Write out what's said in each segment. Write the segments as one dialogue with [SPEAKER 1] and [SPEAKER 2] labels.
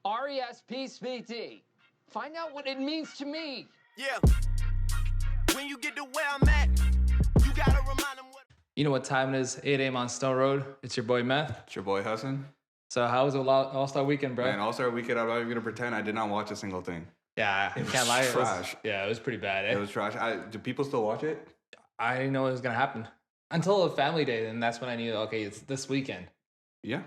[SPEAKER 1] RESP Speed D. Find out what it means to me.
[SPEAKER 2] Yeah. When you get to where I'm at, you gotta remind them what.
[SPEAKER 3] You know what time it is? 8 a.m. on Stone Road. It's your boy Meth.
[SPEAKER 4] It's your boy Hassan.
[SPEAKER 3] So how was All-Star Weekend, bro?
[SPEAKER 4] Man, All-Star Weekend, I'm not even going to pretend I did not watch a single thing.
[SPEAKER 3] Yeah, I can't lie.
[SPEAKER 4] Trash.
[SPEAKER 3] It was pretty bad.
[SPEAKER 4] It was trash. Do people still watch it?
[SPEAKER 3] I didn't know it was going to happen. Until Family Day, and that's when I knew, okay, it's this weekend.
[SPEAKER 4] Yeah.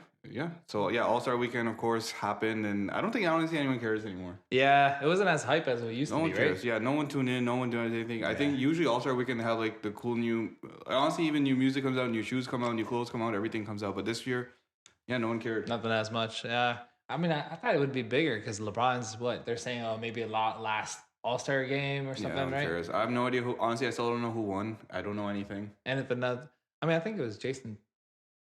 [SPEAKER 4] So, yeah, All-Star Weekend, of course, happened, and I don't think honestly anyone cares anymore.
[SPEAKER 3] Yeah, it wasn't as hype as it used to be,
[SPEAKER 4] No one cares.
[SPEAKER 3] right?
[SPEAKER 4] Yeah, no one tuned in, no one doing anything. I think usually All-Star Weekend, they have, like, the cool new... Honestly, even new music comes out, new shoes come out, new clothes come out, everything comes out. But this year, yeah, no one cared.
[SPEAKER 3] Nothing as much. Yeah. I mean, I thought it would be bigger because LeBron's what? They're saying, maybe a lot last All-Star game or something,
[SPEAKER 4] Yeah, no one
[SPEAKER 3] right?
[SPEAKER 4] cares. I have no idea who... Honestly, I still don't know who won. I don't know anything.
[SPEAKER 3] And if another... I mean, I think it was Jason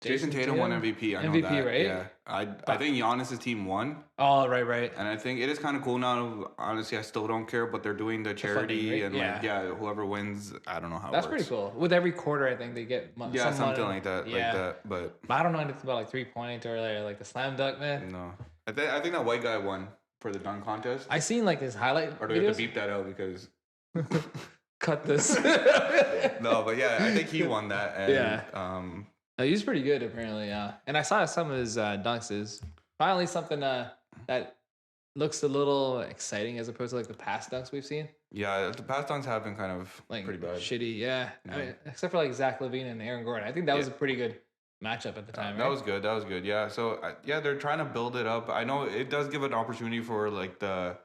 [SPEAKER 4] Tatum won MVP. I know
[SPEAKER 3] MVP,
[SPEAKER 4] that.
[SPEAKER 3] right?
[SPEAKER 4] Yeah. I think Giannis' team won.
[SPEAKER 3] Oh, right.
[SPEAKER 4] And I think it is kind of cool now. Honestly, I still don't care, but they're doing the charity
[SPEAKER 3] funding, right?
[SPEAKER 4] and whoever wins, I don't know how.
[SPEAKER 3] That's
[SPEAKER 4] it works.
[SPEAKER 3] pretty cool. With every quarter, I think they get
[SPEAKER 4] something like that.
[SPEAKER 3] Yeah.
[SPEAKER 4] But
[SPEAKER 3] I don't know anything about like 3-point or like the slam dunk, man.
[SPEAKER 4] no, I think that white guy won for the dunk contest.
[SPEAKER 3] I seen like his highlight
[SPEAKER 4] Or do we have
[SPEAKER 3] videos.
[SPEAKER 4] to beep that out because?
[SPEAKER 3] Cut this.
[SPEAKER 4] No, but yeah, I think he won that. And,
[SPEAKER 3] Yeah. He's pretty good apparently. And I saw some of his dunks. Is finally something that looks a little exciting as opposed to like the past dunks we've seen.
[SPEAKER 4] Yeah, the past dunks have been kind of
[SPEAKER 3] Like
[SPEAKER 4] pretty bad.
[SPEAKER 3] shitty. Yeah.
[SPEAKER 4] Yeah.
[SPEAKER 3] I mean, except for like Zach LaVine and Aaron Gordon. I think that was a pretty good matchup at the time.
[SPEAKER 4] That
[SPEAKER 3] right?
[SPEAKER 4] was good. Yeah. So they're trying to build it up. I know it does give an opportunity for like the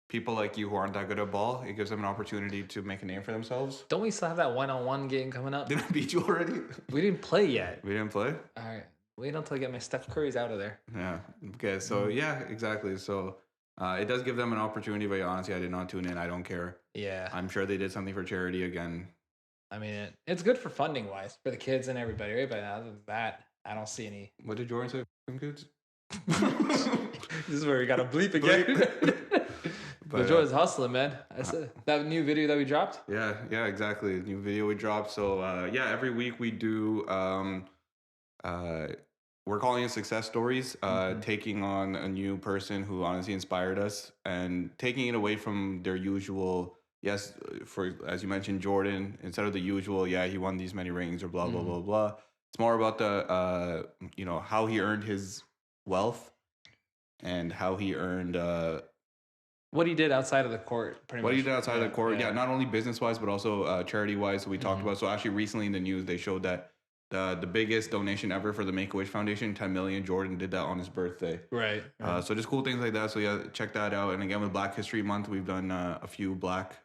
[SPEAKER 4] people like you who aren't that good at ball. It gives them an opportunity to make a name for themselves.
[SPEAKER 3] Don't we still have that one-on-one game coming up?
[SPEAKER 4] Did I beat you already?
[SPEAKER 3] We didn't play yet.
[SPEAKER 4] We didn't play?
[SPEAKER 3] All right. Wait until I get my Steph Curry's out of there.
[SPEAKER 4] Yeah. Okay. So yeah, exactly. So it does give them an opportunity, but honestly, I did not tune in. I don't care.
[SPEAKER 3] Yeah.
[SPEAKER 4] I'm sure they did something for charity again.
[SPEAKER 3] I mean, it's good for funding wise for the kids and everybody, right? But other than that, I don't see any.
[SPEAKER 4] What did Jordan say? Kids?
[SPEAKER 3] This is where we got to bleep again. But Jordan's hustling, man. That new video that we dropped.
[SPEAKER 4] Yeah, exactly. New video we dropped. So every week we do. We're calling it success stories. Taking on a new person who honestly inspired us and taking it away from their usual. Yes, for as you mentioned, Jordan. Instead of the usual, he won these many rings or blah blah blah blah. It's more about the how he earned his wealth and how he earned.
[SPEAKER 3] What he did outside of the court, pretty much.
[SPEAKER 4] What he did outside of the court, not only business-wise, but also charity-wise. So we talked about. So actually, recently in the news, they showed that the biggest donation ever for the Make-A-Wish Foundation, $10 million. Jordan did that on his birthday.
[SPEAKER 3] Right.
[SPEAKER 4] So just cool things like that. So check that out. And again, with Black History Month, we've done a few Black.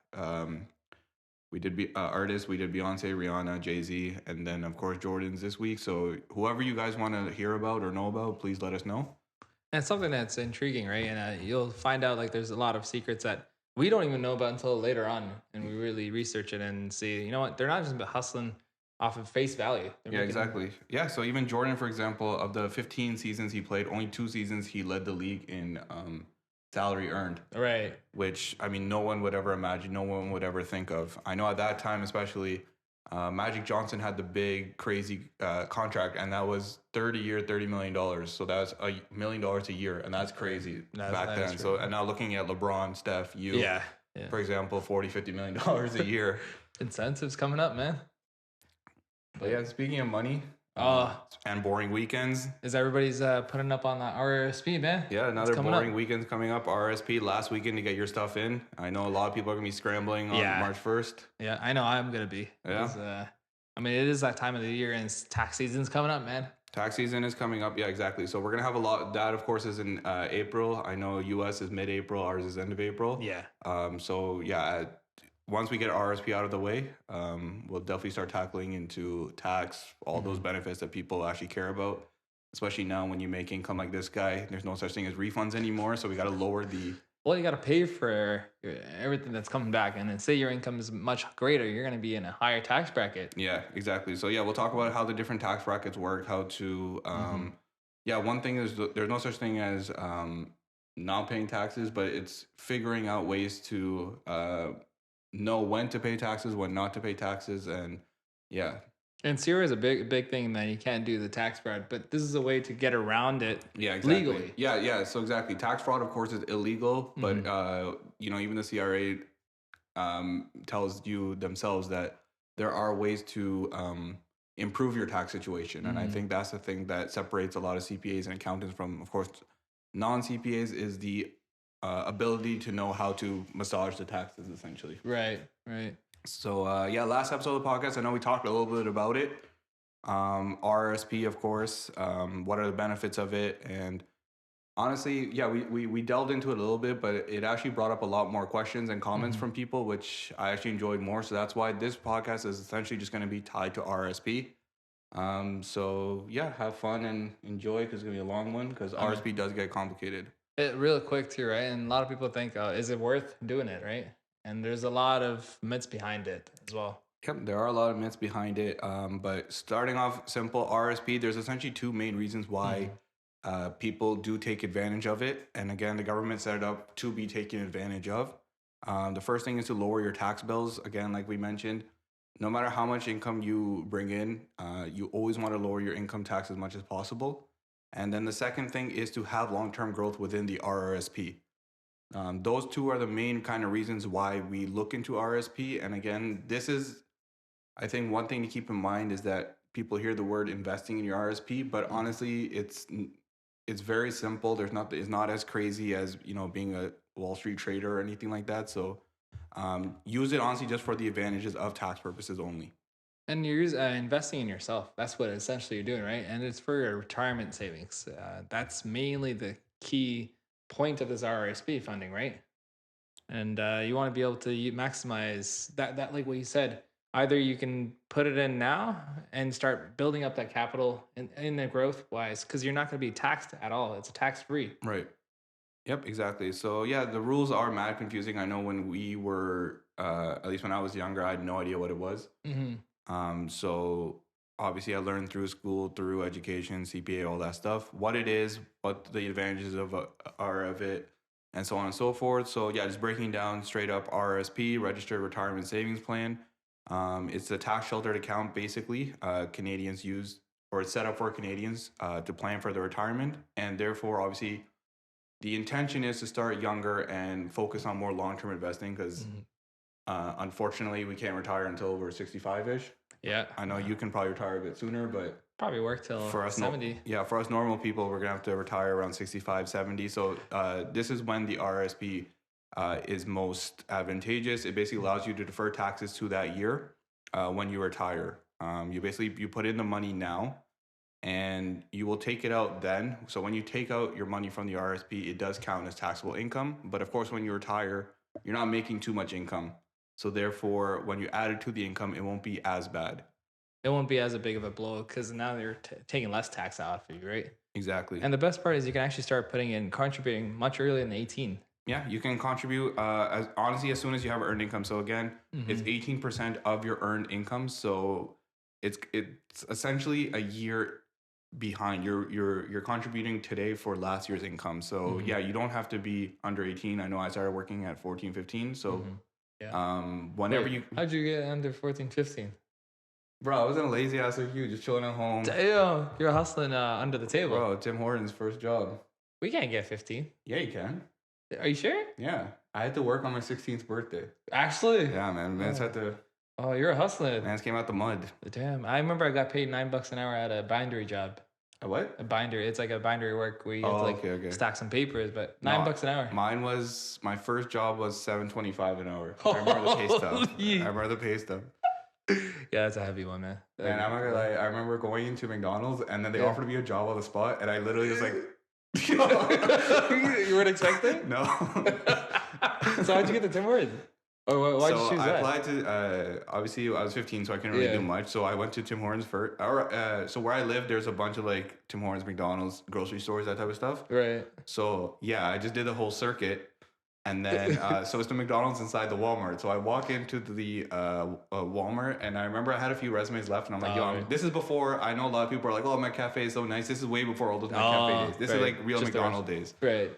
[SPEAKER 4] We did artists. We did Beyonce, Rihanna, Jay-Z, and then of course Jordan's this week. So whoever you guys want to hear about or know about, please let us know.
[SPEAKER 3] And it's something that's intriguing, right? And you'll find out like there's a lot of secrets that we don't even know about until later on, and we really research it and see, you know what? They're not just hustling off of face value.
[SPEAKER 4] Exactly. Yeah. So even Jordan, for example, of the 15 seasons he played, only 2 seasons he led the league in salary earned.
[SPEAKER 3] Right.
[SPEAKER 4] Which I mean, no one would ever imagine. No one would ever think of. I know at that time, especially. Magic Johnson had the big, crazy contract, and that was 30-year, $30 million. So that's $1 million a year, and that's crazy back then. So, and now looking at LeBron, Steph, for example, $40-50 million a year.
[SPEAKER 3] Incentives coming up, man.
[SPEAKER 4] But yeah, speaking of money and boring weekends.
[SPEAKER 3] Is everybody's putting up on that RRSP, man?
[SPEAKER 4] Yeah, another boring weekend's coming up. RRSP, last weekend to get your stuff in. I know a lot of people are going to be scrambling on March 1st.
[SPEAKER 3] Yeah, I know I'm going to be.
[SPEAKER 4] Yeah.
[SPEAKER 3] I mean, it is that time of the year, and tax season's coming up, man.
[SPEAKER 4] Tax season is coming up. Yeah, exactly. So we're going to have a lot. That, of course, is in April. I know U.S. is mid-April. Ours is end of April.
[SPEAKER 3] Yeah.
[SPEAKER 4] Once we get RSP out of the way, we'll definitely start tackling into tax, all those benefits that people actually care about, especially now when you make income like this guy. There's no such thing as refunds anymore, so we got to lower the...
[SPEAKER 3] Well, you got to pay for everything that's coming back, and then say your income is much greater, you're going to be in a higher tax bracket.
[SPEAKER 4] Yeah, exactly. So we'll talk about how the different tax brackets work, how to... one thing is there's no such thing as not paying taxes, but it's figuring out ways to... know when to pay taxes, when not to pay taxes, and
[SPEAKER 3] And Syria is a big thing, man. You can't do the tax fraud, but this is a way to get around it
[SPEAKER 4] Yeah, exactly.
[SPEAKER 3] legally.
[SPEAKER 4] Yeah. So exactly, tax fraud, of course, is illegal, but even the CRA tells you themselves that there are ways to improve your tax situation, and I think that's the thing that separates a lot of CPAs and accountants from, of course, non CPAs is the ability to know how to massage the taxes, essentially.
[SPEAKER 3] Right.
[SPEAKER 4] So last episode of the podcast, I know we talked a little bit about it. RRSP, of course. What are the benefits of it? And honestly, yeah, we delved into it a little bit, but it actually brought up a lot more questions and comments from people, which I actually enjoyed more. So that's why this podcast is essentially just going to be tied to RRSP. So yeah, have fun and enjoy, because it's going to be a long one, because RRSP does get complicated.
[SPEAKER 3] Real quick too, right? And a lot of people think, is it worth doing it, right? And there's a lot of myths behind it as well.
[SPEAKER 4] Yep, there are a lot of myths behind it. But starting off simple, RRSP, there's essentially two main reasons why people do take advantage of it. And again, the government set it up to be taken advantage of. The first thing is to lower your tax bills. Again, like we mentioned, no matter how much income you bring in, you always want to lower your income tax as much as possible. And then the second thing is to have long-term growth within the RRSP. Those two are the main kind of reasons why we look into RRSP. And again, this is, I think, one thing to keep in mind is that people hear the word investing in your RRSP, but honestly, it's very simple. It's not as crazy as being a Wall Street trader or anything like that. So use it honestly just for the advantages of tax purposes only.
[SPEAKER 3] And you're investing in yourself. That's what essentially you're doing, right? And it's for your retirement savings. That's mainly the key point of this RRSP funding, right? And you want to be able to maximize that, like what you said. Either you can put it in now and start building up that capital in the growth wise, because you're not going to be taxed at all. It's tax free.
[SPEAKER 4] Right. Yep, exactly. So yeah, the rules are mad confusing. I know when we were, at least when I was younger, I had no idea what it was. So obviously I learned through school, through education, CPA, all that stuff, what it is, what the advantages are of it, and so on and so forth. So yeah, just breaking down straight up RRSP, Registered Retirement Savings Plan. It's a tax sheltered account, basically. Canadians use, or it's set up for Canadians to plan for their retirement. And therefore, obviously, the intention is to start younger and focus on more long-term investing, because unfortunately, we can't retire until we're 65-ish.
[SPEAKER 3] Yeah.
[SPEAKER 4] I know you can probably retire a bit sooner, but
[SPEAKER 3] probably work till
[SPEAKER 4] for us
[SPEAKER 3] 70.
[SPEAKER 4] For us normal people, we're going to have to retire around 65, 70. So this is when the RRSP is most advantageous. It basically allows you to defer taxes to that year when you retire. You put in the money now, and you will take it out then. So when you take out your money from the RRSP, it does count as taxable income. But of course, when you retire, you're not making too much income. So therefore, when you add it to the income, it won't be as bad.
[SPEAKER 3] It won't be as a big of a blow, because now they're taking less tax out of you, right?
[SPEAKER 4] Exactly.
[SPEAKER 3] And the best part is you can actually start contributing much earlier than 18.
[SPEAKER 4] Yeah, you can contribute as soon as you have earned income. So again, it's 18% of your earned income. So it's essentially a year behind. You're contributing today for last year's income. So yeah, you don't have to be under 18. I know I started working at 14, 15. So whenever
[SPEAKER 3] how'd you get under 14, 15?
[SPEAKER 4] Bro, I was in a lazy ass like you, just chilling at home.
[SPEAKER 3] Damn, you're hustling under the table.
[SPEAKER 4] Bro, Tim Hortons' first job.
[SPEAKER 3] We can't get 15.
[SPEAKER 4] Yeah, you can.
[SPEAKER 3] Are you sure?
[SPEAKER 4] Yeah, I had to work on my 16th birthday.
[SPEAKER 3] Actually?
[SPEAKER 4] Yeah, man. Man's had to.
[SPEAKER 3] Oh, you're a hustler.
[SPEAKER 4] Man's came out the mud.
[SPEAKER 3] Damn, I remember I got paid $9 an hour at a bindery job.
[SPEAKER 4] A what?
[SPEAKER 3] A binder. It's like a bindery work where you have to stack some papers, but $9 an hour.
[SPEAKER 4] My first job was $7.25 an hour. I remember the pay stub.
[SPEAKER 3] Yeah, that's a heavy one, man.
[SPEAKER 4] And I'm not gonna lie, I remember going into McDonald's and then they offered me a job on the spot, and I literally was like,
[SPEAKER 3] you weren't expecting?
[SPEAKER 4] No.
[SPEAKER 3] So how'd you get the Tim Hortons? Or why'd you choose that?
[SPEAKER 4] I applied to, obviously I was 15, so I couldn't really do much. So I went to Tim Hortons first. So where I live, there's a bunch of like Tim Hortons, McDonald's, grocery stores, that type of stuff.
[SPEAKER 3] Right.
[SPEAKER 4] So yeah, I just did the whole circuit. And then, so it's the McDonald's inside the Walmart. So I walk into the Walmart, and I remember I had a few resumes left, and I'm like, this is before, I know a lot of people are like, oh, my cafe is so nice. This is way before all those cafe days. This is like real just McDonald's days.
[SPEAKER 3] Right.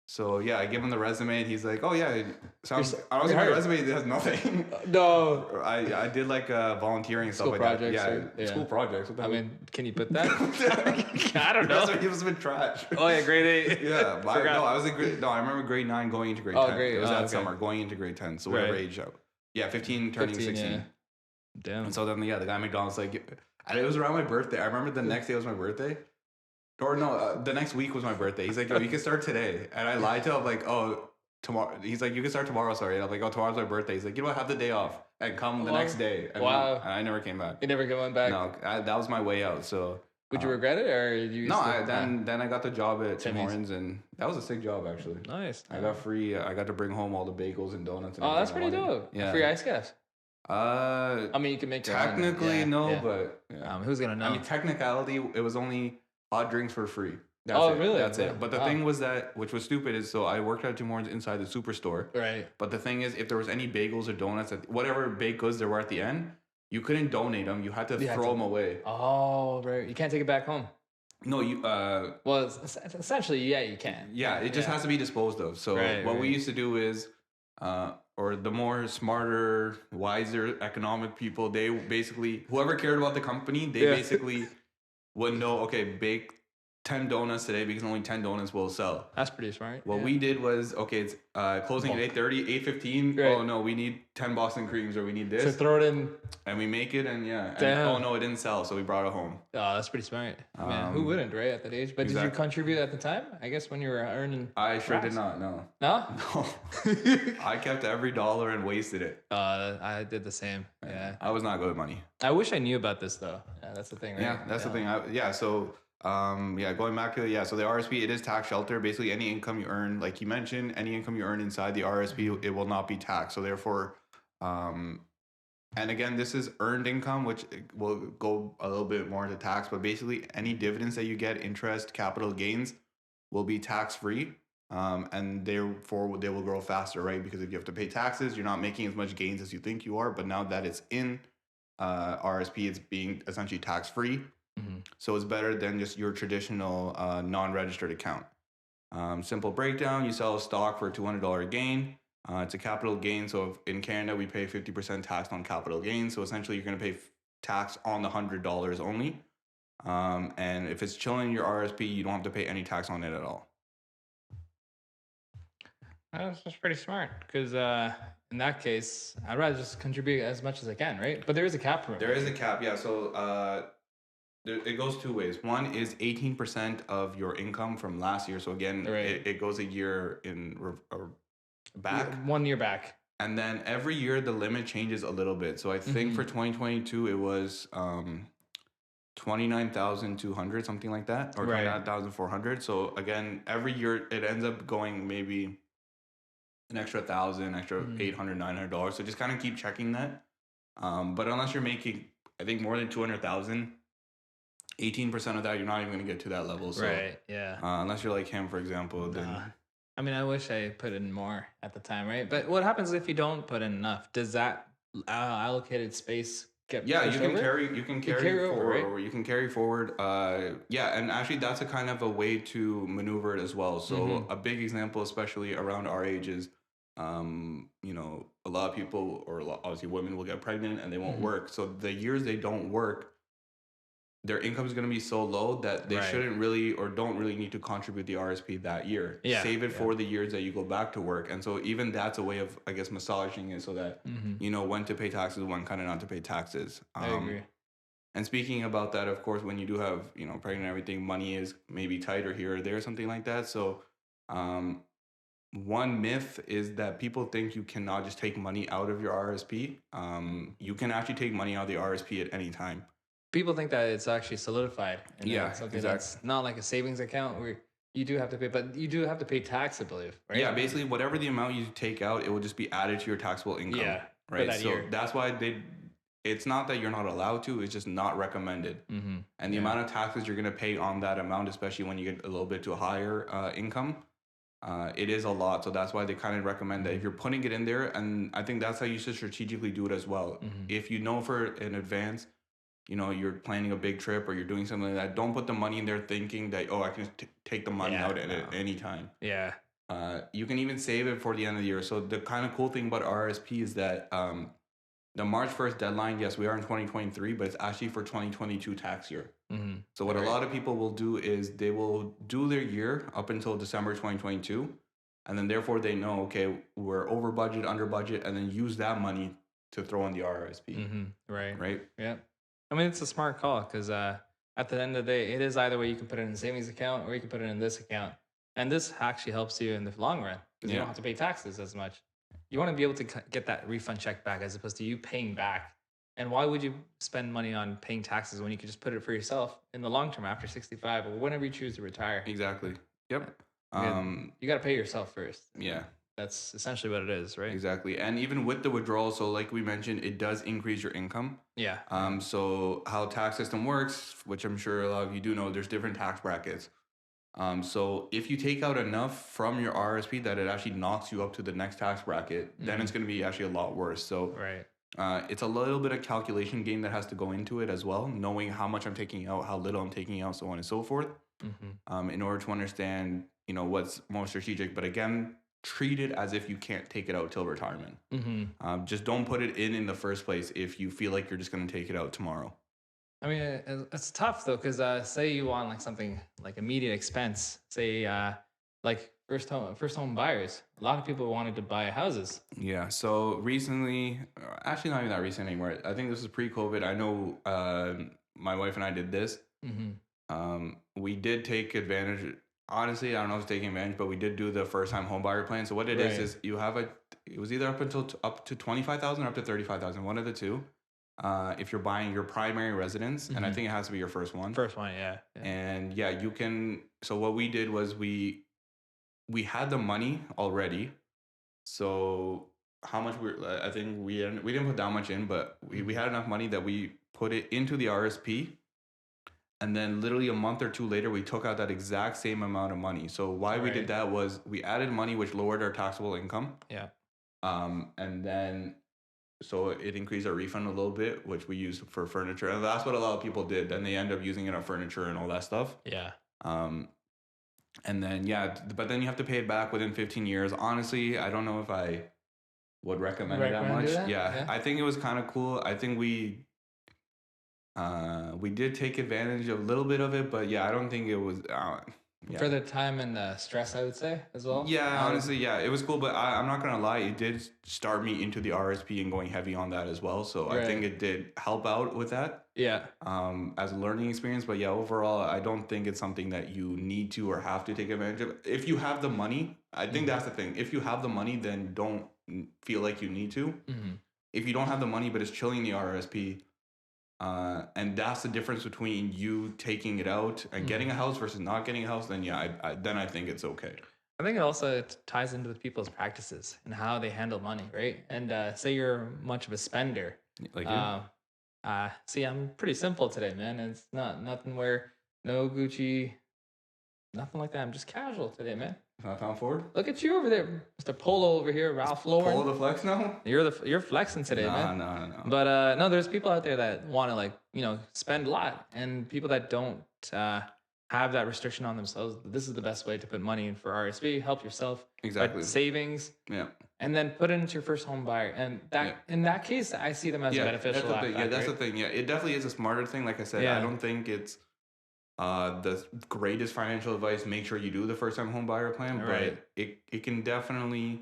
[SPEAKER 4] So yeah, I give him the resume, and he's like, "Oh yeah, sounds."
[SPEAKER 3] You're
[SPEAKER 4] Honestly, my
[SPEAKER 3] hired.
[SPEAKER 4] resume has nothing.
[SPEAKER 3] No.
[SPEAKER 4] I did like volunteering and stuff
[SPEAKER 3] School
[SPEAKER 4] like that.
[SPEAKER 3] projects,
[SPEAKER 4] Yeah,
[SPEAKER 3] or- yeah.
[SPEAKER 4] school projects. What the
[SPEAKER 3] I
[SPEAKER 4] hell?
[SPEAKER 3] mean, can you put that? I don't know.
[SPEAKER 4] Resume was been trash.
[SPEAKER 3] Oh yeah, grade 8.
[SPEAKER 4] Yeah, but
[SPEAKER 3] Forgot.
[SPEAKER 4] I was in grade. No, I remember grade 9 going into grade
[SPEAKER 3] Oh,
[SPEAKER 4] 10.
[SPEAKER 3] great.
[SPEAKER 4] It was
[SPEAKER 3] Oh,
[SPEAKER 4] that
[SPEAKER 3] okay.
[SPEAKER 4] summer going into grade 10. So whatever
[SPEAKER 3] Right.
[SPEAKER 4] age out. Yeah, 15 turning
[SPEAKER 3] 15,
[SPEAKER 4] 16.
[SPEAKER 3] yeah. Damn.
[SPEAKER 4] And so then the guy at McDonald's like, and it was around my birthday. I remember the next day was my birthday. Or no, the next week was my birthday. He's like, "Yo, you can start today." And I lied to him, like, "Oh, tomorrow." He's like, "You can start tomorrow, sorry." And I'm like, "Oh, tomorrow's my birthday." He's like, "You know what? Have the day off and come the
[SPEAKER 3] Wow.
[SPEAKER 4] next day." And,
[SPEAKER 3] Wow.
[SPEAKER 4] and I never came back.
[SPEAKER 3] You never went back.
[SPEAKER 4] No, that was my way out. So
[SPEAKER 3] Would you regret it, or you?
[SPEAKER 4] no,
[SPEAKER 3] still-
[SPEAKER 4] then I got the job at Tim
[SPEAKER 3] Timmy's.
[SPEAKER 4] Hortons, and that was a sick job actually.
[SPEAKER 3] Nice.
[SPEAKER 4] I got free. I got to bring home all the bagels and donuts. And
[SPEAKER 3] Oh, that's
[SPEAKER 4] everything
[SPEAKER 3] pretty
[SPEAKER 4] I wanted.
[SPEAKER 3] dope.
[SPEAKER 4] Yeah.
[SPEAKER 3] Free ice caps.
[SPEAKER 4] I
[SPEAKER 3] I mean, you can make your own.
[SPEAKER 4] technically
[SPEAKER 3] Yeah,
[SPEAKER 4] no,
[SPEAKER 3] yeah.
[SPEAKER 4] but yeah.
[SPEAKER 3] Who's gonna know?
[SPEAKER 4] I mean, technicality, it was only hot drinks for free. That's
[SPEAKER 3] Oh,
[SPEAKER 4] it.
[SPEAKER 3] really?
[SPEAKER 4] That's
[SPEAKER 3] Wow.
[SPEAKER 4] it. But the thing was that, which was stupid, is so I worked at Tim Hortons inside the superstore.
[SPEAKER 3] right.
[SPEAKER 4] But the thing is, if there was any bagels or donuts, whatever baked goods there were at the end, you couldn't donate them. You had to
[SPEAKER 3] You had
[SPEAKER 4] throw
[SPEAKER 3] to-
[SPEAKER 4] them away.
[SPEAKER 3] Oh, right. You can't take it back home.
[SPEAKER 4] No, you.
[SPEAKER 3] Well, essentially, yeah, you can.
[SPEAKER 4] Yeah, it just has to be disposed of. So
[SPEAKER 3] Right,
[SPEAKER 4] what we
[SPEAKER 3] right.
[SPEAKER 4] used to do is, or the more smarter, wiser, economic people, they basically, whoever cared about the company, they
[SPEAKER 3] Yeah.
[SPEAKER 4] basically would know, okay, bake 10 donuts today because only 10 donuts will sell.
[SPEAKER 3] That's pretty smart.
[SPEAKER 4] What
[SPEAKER 3] yeah.
[SPEAKER 4] we did was, okay, it's closing at 8:30, 8:15.
[SPEAKER 3] Right.
[SPEAKER 4] Oh no, we need 10 Boston creams or we need
[SPEAKER 3] So
[SPEAKER 4] this.
[SPEAKER 3] throw it in.
[SPEAKER 4] And we make it and yeah. And,
[SPEAKER 3] Damn.
[SPEAKER 4] oh no, it didn't sell, so we brought it home.
[SPEAKER 3] Oh, that's pretty smart. Man, who wouldn't, right, at that age? But did you
[SPEAKER 4] exactly.
[SPEAKER 3] contribute at the time? I guess when you were earning.
[SPEAKER 4] I sure did
[SPEAKER 3] Racks.
[SPEAKER 4] not, no.
[SPEAKER 3] No.
[SPEAKER 4] No. I kept every dollar and wasted it.
[SPEAKER 3] I did the same. Yeah.
[SPEAKER 4] I was not good at money.
[SPEAKER 3] I wish I knew about this though. Yeah, that's the thing, right?
[SPEAKER 4] Yeah, that's the thing. So going back to it, so the RSP, it is tax shelter. Basically, any income you earn, like you mentioned, any income you earn inside the RSP, it will not be taxed. So therefore, and again, this is earned income, which will go a little bit more into tax. But basically, any dividends that you get, interest, capital gains, will be tax free. And therefore they will grow faster, right? Because if you have to pay taxes, you're not making as much gains as you think you are. But now that it's in RSP, it's being essentially tax free.
[SPEAKER 3] Mhm.
[SPEAKER 4] So it's better than just your traditional non-registered account. Simple breakdown: you sell a stock for a $200 gain. It's a capital gain. So in Canada, we pay 50% tax on capital gains. So essentially, you're going to pay tax on the $100 only. And if it's chilling in your RSP, you don't have to pay any tax on it at all.
[SPEAKER 3] That's pretty smart because in that case, I'd rather just contribute as much as I can, right? But there is a cap for it.
[SPEAKER 4] There is a cap, yeah. So it goes two ways. One is 18% of your income from last year. So again,
[SPEAKER 3] Right.
[SPEAKER 4] it goes a year or back.
[SPEAKER 3] 1 year back.
[SPEAKER 4] And then every year the limit changes a little bit. So I think for 2022 it was 29,200, something like that, or
[SPEAKER 3] Right.
[SPEAKER 4] 29,400. So again, every year it ends up going maybe an extra $1,000, extra $800, $900. So just kind of keep checking that. But unless you're making, I think, more than 200,000, 18% of that, you're not even going to get to that level. So
[SPEAKER 3] Right. Yeah.
[SPEAKER 4] unless you're like him, for example, then
[SPEAKER 3] I mean, I wish I put in more at the time, right? But what happens if you don't put in enough? Does that allocated space get
[SPEAKER 4] yeah,
[SPEAKER 3] pushed
[SPEAKER 4] you can
[SPEAKER 3] over?
[SPEAKER 4] carry
[SPEAKER 3] over,
[SPEAKER 4] forward,
[SPEAKER 3] right?
[SPEAKER 4] or you can carry forward. Yeah, and actually that's a kind of a way to maneuver it as well. So a big example, especially around our age, is a lot of people, or obviously women, will get pregnant and they won't work. So the years they don't work, their income is going to be so low that they
[SPEAKER 3] Right.
[SPEAKER 4] shouldn't really or don't really need to contribute the RSP that year.
[SPEAKER 3] Yeah,
[SPEAKER 4] Save it
[SPEAKER 3] yeah.
[SPEAKER 4] for the years that you go back to work. And so even that's a way of, I guess, massaging it so that you know when to pay taxes, when kind of not to pay taxes.
[SPEAKER 3] I agree.
[SPEAKER 4] And speaking about that, of course, when you do have, pregnant and everything, money is maybe tighter here or there, something like that. So one myth is that people think you cannot just take money out of your RSP. You can actually take money out of the RSP at any time.
[SPEAKER 3] People think that it's actually solidified. And
[SPEAKER 4] Yeah,
[SPEAKER 3] it's something
[SPEAKER 4] exactly.
[SPEAKER 3] that's not like a savings account where you do have to pay, but you do have to pay tax, I believe, right?
[SPEAKER 4] Yeah, basically whatever the amount you take out, it will just be added to your taxable income.
[SPEAKER 3] Yeah, for
[SPEAKER 4] right.
[SPEAKER 3] that
[SPEAKER 4] So
[SPEAKER 3] year.
[SPEAKER 4] that's why it's not that you're not allowed to, it's just not recommended.
[SPEAKER 3] Mm-hmm.
[SPEAKER 4] And the amount of taxes you're going to pay on that amount, especially when you get a little bit to a higher income, it is a lot. So that's why they kind of recommend that if you're putting it in there, and I think that's how you should strategically do it as well. If you know for in advance, you're planning a big trip or you're doing something like that, don't put the money in there thinking that, I can take the money out at any time.
[SPEAKER 3] Yeah.
[SPEAKER 4] You can even save it for the end of the year. So the kind of cool thing about RRSP is that the March 1st deadline, yes, we are in 2023, but it's actually for 2022 tax year.
[SPEAKER 3] Mm-hmm.
[SPEAKER 4] So what a lot of people will do is they will do their year up until December 2022, and then therefore they know, okay, we're over budget, under budget, and then use that money to throw in the RRSP.
[SPEAKER 3] Mm-hmm. Right.
[SPEAKER 4] Right?
[SPEAKER 3] Yeah. I mean, it's a smart call because at the end of the day, it is either way. You can put it in a savings account or you can put it in this account. And this actually helps you in the long run because you don't have to pay taxes as much. You want to be able to get that refund check back as opposed to you paying back. And why would you spend money on paying taxes when you could just put it for yourself in the long term after 65 or whenever you choose to retire?
[SPEAKER 4] Exactly. Yep.
[SPEAKER 3] You got to pay yourself first.
[SPEAKER 4] Yeah.
[SPEAKER 3] That's essentially what it is, right?
[SPEAKER 4] Exactly. And even with the withdrawal, so like we mentioned, it does increase your income.
[SPEAKER 3] Yeah.
[SPEAKER 4] So how tax system works, which I'm sure a lot of you do know, there's different tax brackets. So if you take out enough from your RSP that it actually knocks you up to the next tax bracket, then it's going to be actually a lot worse. So it's a little bit of calculation game that has to go into it as well, knowing how much I'm taking out, how little I'm taking out, so on and so forth, in order to understand, what's more strategic. But again, treat it as if you can't take it out till retirement. Just don't put it in the first place if you feel like you're just going to take it out tomorrow.
[SPEAKER 3] I mean, it's tough though, because say you want like something like immediate expense, say like first home buyers. A lot of people wanted to buy houses.
[SPEAKER 4] Yeah. So recently, actually not even that recent anymore. I think this is pre-COVID. I know my wife and I did this. We did take advantage. Honestly, I don't know if it's taking advantage, but we did do the first time home buyer plan. So what it is you have it was either up to 25,000 or up to 35,000, one of the two. If you're buying your primary residence, and I think it has to be your first one.
[SPEAKER 3] First one, yeah.
[SPEAKER 4] And yeah, you can. So what we did was we had the money already. So how much I think we didn't put that much in, but we had enough money that we put it into the RSP. And then literally a month or two later, we took out that exact same amount of money. So why we did that was we added money, which lowered our taxable income.
[SPEAKER 3] Yeah.
[SPEAKER 4] And then, so it increased our refund a little bit, which we used for furniture. And that's what a lot of people did. Then they end up using it on furniture and all that stuff.
[SPEAKER 3] Yeah.
[SPEAKER 4] And then, but then you have to pay it back within 15 years. Honestly, I don't know if I would recommend it that much. Yeah. I think it was kind of cool. I think we did take advantage of a little bit of it, but yeah, I don't think it was
[SPEAKER 3] for the time and stress, I would say as well.
[SPEAKER 4] Yeah, honestly, yeah, it was cool, but I'm not gonna lie, it did start me into the RSP and going heavy on that as well. So I think it did help out with that.
[SPEAKER 3] Yeah.
[SPEAKER 4] As a learning experience, but yeah, overall, I don't think it's something that you need to or have to take advantage of. If you have the money, I think that's the thing. If you have the money, then don't feel like you need to. If you don't have the money, but it's chilling in the RSP. And that's the difference between you taking it out and getting a house versus not getting a house. Then I think it's okay.
[SPEAKER 3] I think it also ties into with people's practices and how they handle money, right? And say you're much of a spender,
[SPEAKER 4] like you.
[SPEAKER 3] See, I'm pretty simple today, man. It's nothing where no Gucci, nothing like that. I'm just casual today, man.
[SPEAKER 4] Tom Ford.
[SPEAKER 3] Look at you over there, Mr. Polo over here, Ralph Lauren.
[SPEAKER 4] Polo the flex now?
[SPEAKER 3] You're flexing today, man.
[SPEAKER 4] No.
[SPEAKER 3] But no, there's people out there that want to spend a lot, and people that don't have that restriction on themselves. This is the best way to put money in for RSP. Help yourself.
[SPEAKER 4] Exactly.
[SPEAKER 3] Savings.
[SPEAKER 4] Yeah.
[SPEAKER 3] And then put it into your first home buyer, and in that case, I see them as beneficial.
[SPEAKER 4] That's the thing. Yeah, it definitely is a smarter thing. Like I said, I don't think it's the greatest financial advice. Make sure you do the first time home buyer plan, but it can definitely,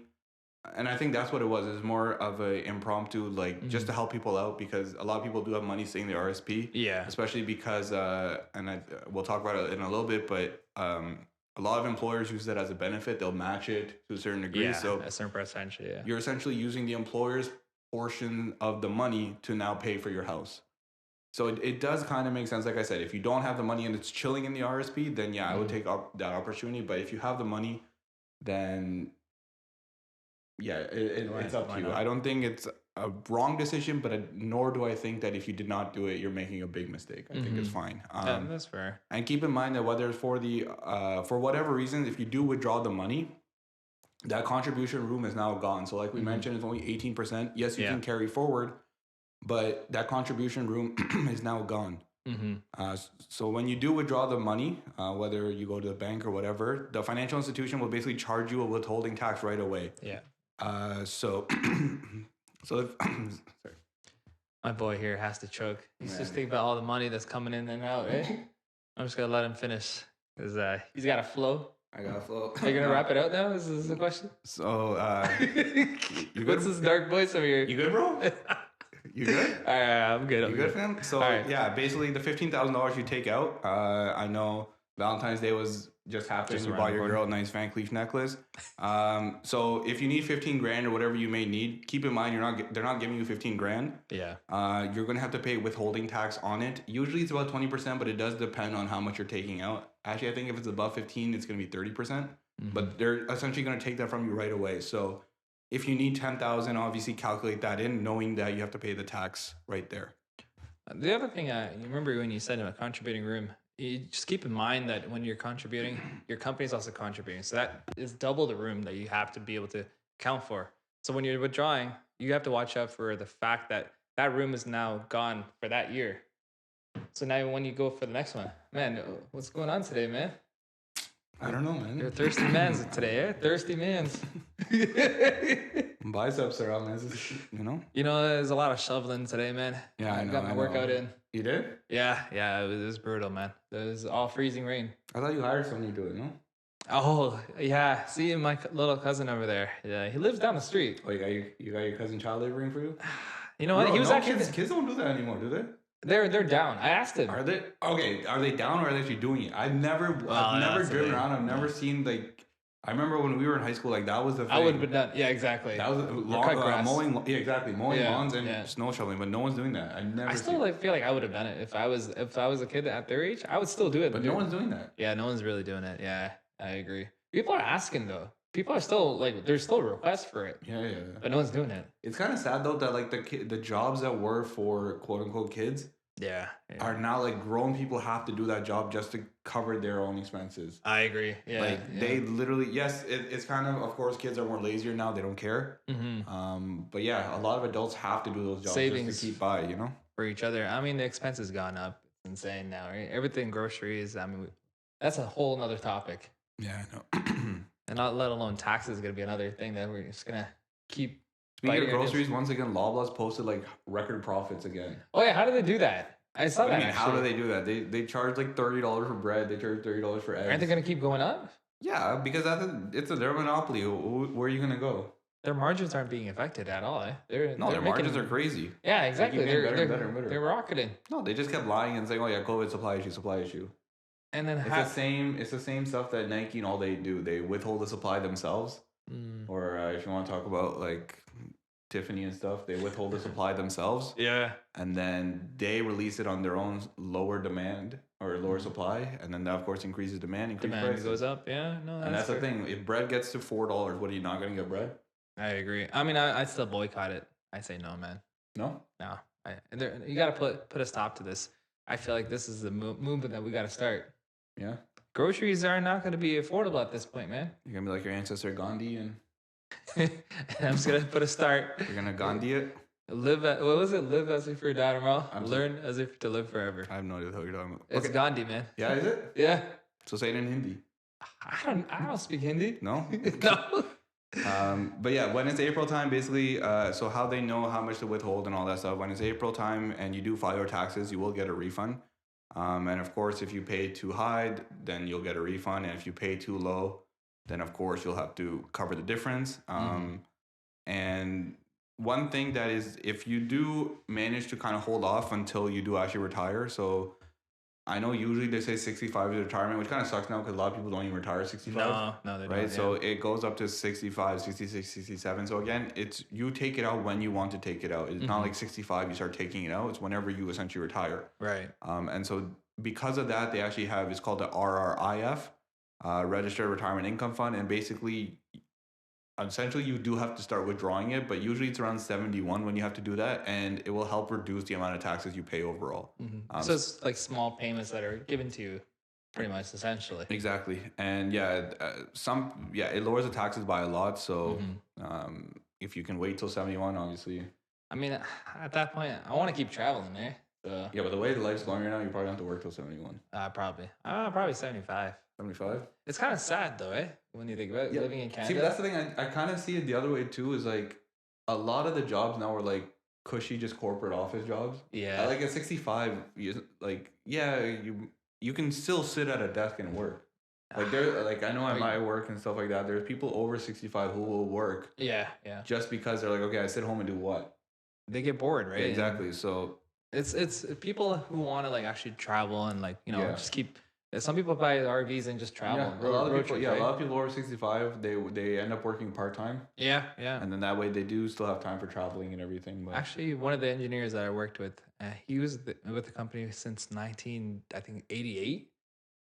[SPEAKER 4] and I think that's what it was. It's more of a impromptu, just to help people out, because a lot of people do have money sitting in the RSP. Yeah. Especially because, we'll talk about it in a little bit, but a lot of employers use that as a benefit. They'll match it to a certain degree.
[SPEAKER 3] Yeah,
[SPEAKER 4] so
[SPEAKER 3] a certain percentage. Yeah.
[SPEAKER 4] You're essentially using the employer's portion of the money to now pay for your house. So it does kind of make sense. Like I said, if you don't have the money and it's chilling in the RSP, then I would take that opportunity. But if you have the money, then it's up to you. I don't think it's a wrong decision, but nor do I think that if you did not do it, you're making a big mistake. I think it's fine.
[SPEAKER 3] That's fair. And
[SPEAKER 4] keep in mind that whether it's for whatever reason, if you do withdraw the money, that contribution room is now gone. So like we mentioned, it's only 18%. Yes, you can carry forward, but that contribution room is now gone. So when you do withdraw the money, whether you go to the bank or whatever, the financial institution will basically charge you a withholding tax right away.
[SPEAKER 3] Yeah.
[SPEAKER 4] So if, sorry.
[SPEAKER 3] My boy here has to choke. He's
[SPEAKER 4] Man.
[SPEAKER 3] just thinking about all the money that's coming in and out, right? I'm just gonna let him finish because he's got a flow.
[SPEAKER 4] I got a flow.
[SPEAKER 3] Are you gonna wrap it out now? Is this the question?
[SPEAKER 4] So you
[SPEAKER 3] What's
[SPEAKER 4] good?
[SPEAKER 3] this dark voice over here?
[SPEAKER 4] You good, bro? You good?
[SPEAKER 3] All right, I'm good.
[SPEAKER 4] You good, fam? So
[SPEAKER 3] Alright.
[SPEAKER 4] yeah, basically the $15,000 you take out. I know Valentine's Day was just happened.
[SPEAKER 3] Just
[SPEAKER 4] You
[SPEAKER 3] around
[SPEAKER 4] bought
[SPEAKER 3] the
[SPEAKER 4] your
[SPEAKER 3] corner.
[SPEAKER 4] girl a nice Van Cleef necklace. So if you need 15 grand or whatever you may need, keep in mind they're not giving you 15 grand.
[SPEAKER 3] Yeah.
[SPEAKER 4] You're gonna have to pay withholding tax on it. Usually it's about 20%, but it does depend on how much you're taking out. Actually, I think if it's above 15, it's gonna be 30%. But they're essentially gonna take that from you right away. So if you need 10,000, obviously calculate that in, knowing that you have to pay the tax right there.
[SPEAKER 3] The other thing, you remember when you said in a contributing room, you just keep in mind that when you're contributing, your company's also contributing. So that is double the room that you have to be able to account for. So when you're withdrawing, you have to watch out for the fact that that room is now gone for that year. So now when you go for the next one, man, what's going on today, man?
[SPEAKER 4] I don't know, man.
[SPEAKER 3] You're thirsty mans today, eh? Thirsty mans.
[SPEAKER 4] Biceps are out, man. This is, you know?
[SPEAKER 3] You know, there's a lot of shoveling today, man.
[SPEAKER 4] Yeah, I know.
[SPEAKER 3] got my workout in.
[SPEAKER 4] You did?
[SPEAKER 3] Yeah, it was brutal, man. It was all freezing rain.
[SPEAKER 4] I thought you hired someone to do it, no?
[SPEAKER 3] Oh, yeah. See my little cousin over there. Yeah, he lives down the street.
[SPEAKER 4] Oh, you got your cousin child laboring for you?
[SPEAKER 3] You know what?
[SPEAKER 4] Bro,
[SPEAKER 3] He was
[SPEAKER 4] no,
[SPEAKER 3] actually
[SPEAKER 4] kids don't do that anymore, do they?
[SPEAKER 3] they're down. I asked him.
[SPEAKER 4] Are they okay? Are they down or are they actually doing it? I've never
[SPEAKER 3] that's the
[SPEAKER 4] driven
[SPEAKER 3] thing.
[SPEAKER 4] around. I've never seen like. I remember when we were in high school, like that was the thing.
[SPEAKER 3] I would have been done. Yeah, exactly.
[SPEAKER 4] That was
[SPEAKER 3] cut grass.
[SPEAKER 4] mowing. Yeah, exactly. Mowing
[SPEAKER 3] Yeah,
[SPEAKER 4] lawns and
[SPEAKER 3] yeah.
[SPEAKER 4] snow shoveling, but no one's doing that. I never.
[SPEAKER 3] I still feel like I would have done it if I was a kid at their age. I would still do it.
[SPEAKER 4] but no one's doing that.
[SPEAKER 3] Yeah, no one's really doing it. Yeah, I agree. People are asking though. People are still like, there's still requests for it,
[SPEAKER 4] Yeah.
[SPEAKER 3] but no one's doing it.
[SPEAKER 4] It's kind of sad though that like the jobs that were for quote unquote kids
[SPEAKER 3] Yeah.
[SPEAKER 4] are now like grown people have to do that job just to cover their own expenses.
[SPEAKER 3] I agree. Yeah.
[SPEAKER 4] They literally, yes, it's kind of course, kids are more lazier now. They don't care. But yeah, a lot of adults have to do those jobs
[SPEAKER 3] Savings.
[SPEAKER 4] just to keep by, you know?
[SPEAKER 3] For each other. I mean, the expense has gone up. It's insane now, right? Everything, groceries. I mean, that's a whole nother topic.
[SPEAKER 4] Yeah, I know.
[SPEAKER 3] And not let alone taxes is going to be another thing that we're just going to keep.
[SPEAKER 4] Speaking of
[SPEAKER 3] fighting against.
[SPEAKER 4] groceries, once again, Loblaws posted like record profits again.
[SPEAKER 3] Oh, yeah. How do they do that? I saw
[SPEAKER 4] What do
[SPEAKER 3] that.
[SPEAKER 4] you mean, how do
[SPEAKER 3] actually.
[SPEAKER 4] they do that? They charge like $30 for bread. They charge $30 for eggs.
[SPEAKER 3] Aren't they going to keep going up?
[SPEAKER 4] Yeah, because it's their monopoly. Where are you gonna go?
[SPEAKER 3] Their margins aren't being affected at all. Eh?
[SPEAKER 4] Their margins are crazy.
[SPEAKER 3] Yeah, exactly.
[SPEAKER 4] They keep getting
[SPEAKER 3] They're
[SPEAKER 4] better and better and better.
[SPEAKER 3] They're rocketing.
[SPEAKER 4] No, they just kept lying and saying, "Oh yeah, COVID supply issue."
[SPEAKER 3] And then
[SPEAKER 4] It's the same stuff that Nike and all they do. They withhold the supply themselves. Or if you want to talk about like Tiffany and stuff, they withhold the supply themselves.
[SPEAKER 3] Yeah.
[SPEAKER 4] And then they release it on their own lower demand or lower supply, and then that of course increases demand,
[SPEAKER 3] Demand
[SPEAKER 4] prices.
[SPEAKER 3] goes up. Yeah. No,
[SPEAKER 4] And that's the
[SPEAKER 3] fair.
[SPEAKER 4] thing. If bread gets to $4, what are you not going to get bread?
[SPEAKER 3] I agree. I mean, I still boycott it. I say no, man.
[SPEAKER 4] No.
[SPEAKER 3] No. You got to put a stop to this. I feel like this is the movement that we got to start.
[SPEAKER 4] Yeah.
[SPEAKER 3] Groceries are not going to be affordable at this point, man.
[SPEAKER 4] You're gonna be like your ancestor Gandhi, and
[SPEAKER 3] And I'm just going to put a start.
[SPEAKER 4] you're gonna Gandhi it.
[SPEAKER 3] What was it? Live as if you're dying tomorrow.
[SPEAKER 4] I'm
[SPEAKER 3] Learn as if to live forever.
[SPEAKER 4] I have no idea what you're talking about.
[SPEAKER 3] It's Gandhi, man.
[SPEAKER 4] Yeah, is it?
[SPEAKER 3] Yeah.
[SPEAKER 4] So say it in Hindi.
[SPEAKER 3] I don't speak Hindi.
[SPEAKER 4] No.
[SPEAKER 3] No.
[SPEAKER 4] But yeah, when it's April time, basically, so how they know how much to withhold and all that stuff. When it's April time and you do file your taxes, you will get a refund. And of course, if you pay too high, then you'll get a refund. And if you pay too low, then of course you'll have to cover the difference. And one thing that is, if you do manage to kind of hold off until you do actually retire, so I know usually they say 65 is retirement, which kind of sucks now because a lot of people don't even retire at 65.
[SPEAKER 3] No, they
[SPEAKER 4] Right,
[SPEAKER 3] don't.
[SPEAKER 4] so it goes up to 65, 66, 67. So again, it's you take it out when you want to take it out. It's not like 65 you start taking it out. It's whenever you essentially retire.
[SPEAKER 3] Right.
[SPEAKER 4] And so because of that, they actually have, it's called the RRIF, Registered Retirement Income Fund, and basically, essentially you do have to start withdrawing it, but usually it's around 71 when you have to do that, and it will help reduce the amount of taxes you pay overall.
[SPEAKER 3] So it's like small payments that are given to you, pretty much, essentially.
[SPEAKER 4] Exactly. And yeah, it lowers the taxes by a lot. So if you can wait till 71, obviously.
[SPEAKER 3] I mean, at that point, I want to keep traveling, eh? So
[SPEAKER 4] Yeah, but the way the life's going right now, you probably don't have to work till 71.
[SPEAKER 3] probably 75.
[SPEAKER 4] 75?
[SPEAKER 3] It's kind of sad though, eh? When you think about it,
[SPEAKER 4] Yeah.
[SPEAKER 3] living in Canada.
[SPEAKER 4] See, but that's the thing. I kind of see it the other way too. Is like a lot of the jobs now are like cushy, just corporate office jobs.
[SPEAKER 3] Yeah.
[SPEAKER 4] Like at 65, you can still sit at a desk and work. Like I know at my work and stuff like that. There's people over 65 who will work
[SPEAKER 3] Yeah.
[SPEAKER 4] just because they're like, okay, I sit home and do what?
[SPEAKER 3] They get bored, right?
[SPEAKER 4] Yeah, exactly. So
[SPEAKER 3] It's people who want to like actually travel and like
[SPEAKER 4] Yeah.
[SPEAKER 3] just keep. Some people buy RVs and just travel.
[SPEAKER 4] a lot of
[SPEAKER 3] road
[SPEAKER 4] people,
[SPEAKER 3] trips,
[SPEAKER 4] a
[SPEAKER 3] right?
[SPEAKER 4] lot of people over 65, they end up working part time,
[SPEAKER 3] Yeah.
[SPEAKER 4] and then that way they do still have time for traveling and everything. But
[SPEAKER 3] Actually, one of the engineers that I worked with, he was with the company since 1988,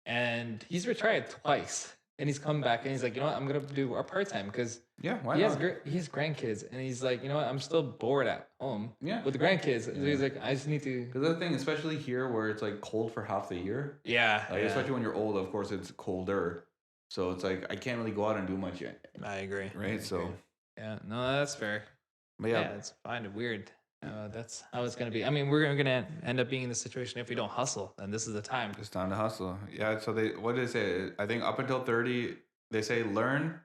[SPEAKER 3] and he's retired twice. And he's come back and he's like, you know what, I'm gonna do a part time because
[SPEAKER 4] yeah, why
[SPEAKER 3] he
[SPEAKER 4] not?
[SPEAKER 3] has grandkids, and he's like, you know what, I'm still bored at home with the grandkids. So he's like, I just need to.
[SPEAKER 4] Because the thing, especially here where it's like cold for half the year,
[SPEAKER 3] Yeah.
[SPEAKER 4] especially when you're old, of course it's colder. So it's like I can't really go out and do much yet.
[SPEAKER 3] I agree.
[SPEAKER 4] Right? So
[SPEAKER 3] Yeah, no, that's fair.
[SPEAKER 4] but
[SPEAKER 3] Yeah, it's kind of weird. That's how it's gonna be. I mean, we're gonna end up being in this situation if we don't hustle, and this is the time.
[SPEAKER 4] it's time to hustle. Yeah, so what did they say? I think up until 30, they say learn,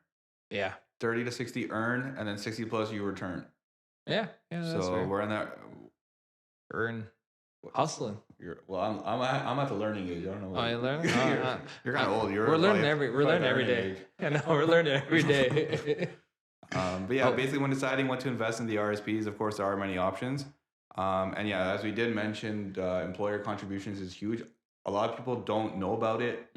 [SPEAKER 3] Yeah.
[SPEAKER 4] 30 to 60 earn, and then 60 plus you return.
[SPEAKER 3] Yeah. That's
[SPEAKER 4] So
[SPEAKER 3] fair.
[SPEAKER 4] we're in that.
[SPEAKER 3] Earn, hustling.
[SPEAKER 4] I'm at the learning age. I don't know.
[SPEAKER 3] Oh, you learn?
[SPEAKER 4] You're kind of old.
[SPEAKER 3] We're learning every day.
[SPEAKER 4] Age.
[SPEAKER 3] Yeah, no, we're learning every day.
[SPEAKER 4] But yeah, basically when deciding what to invest in the RSPs, of course, there are many options. And yeah, as we did mention, employer contributions is huge. A lot of people don't know about it.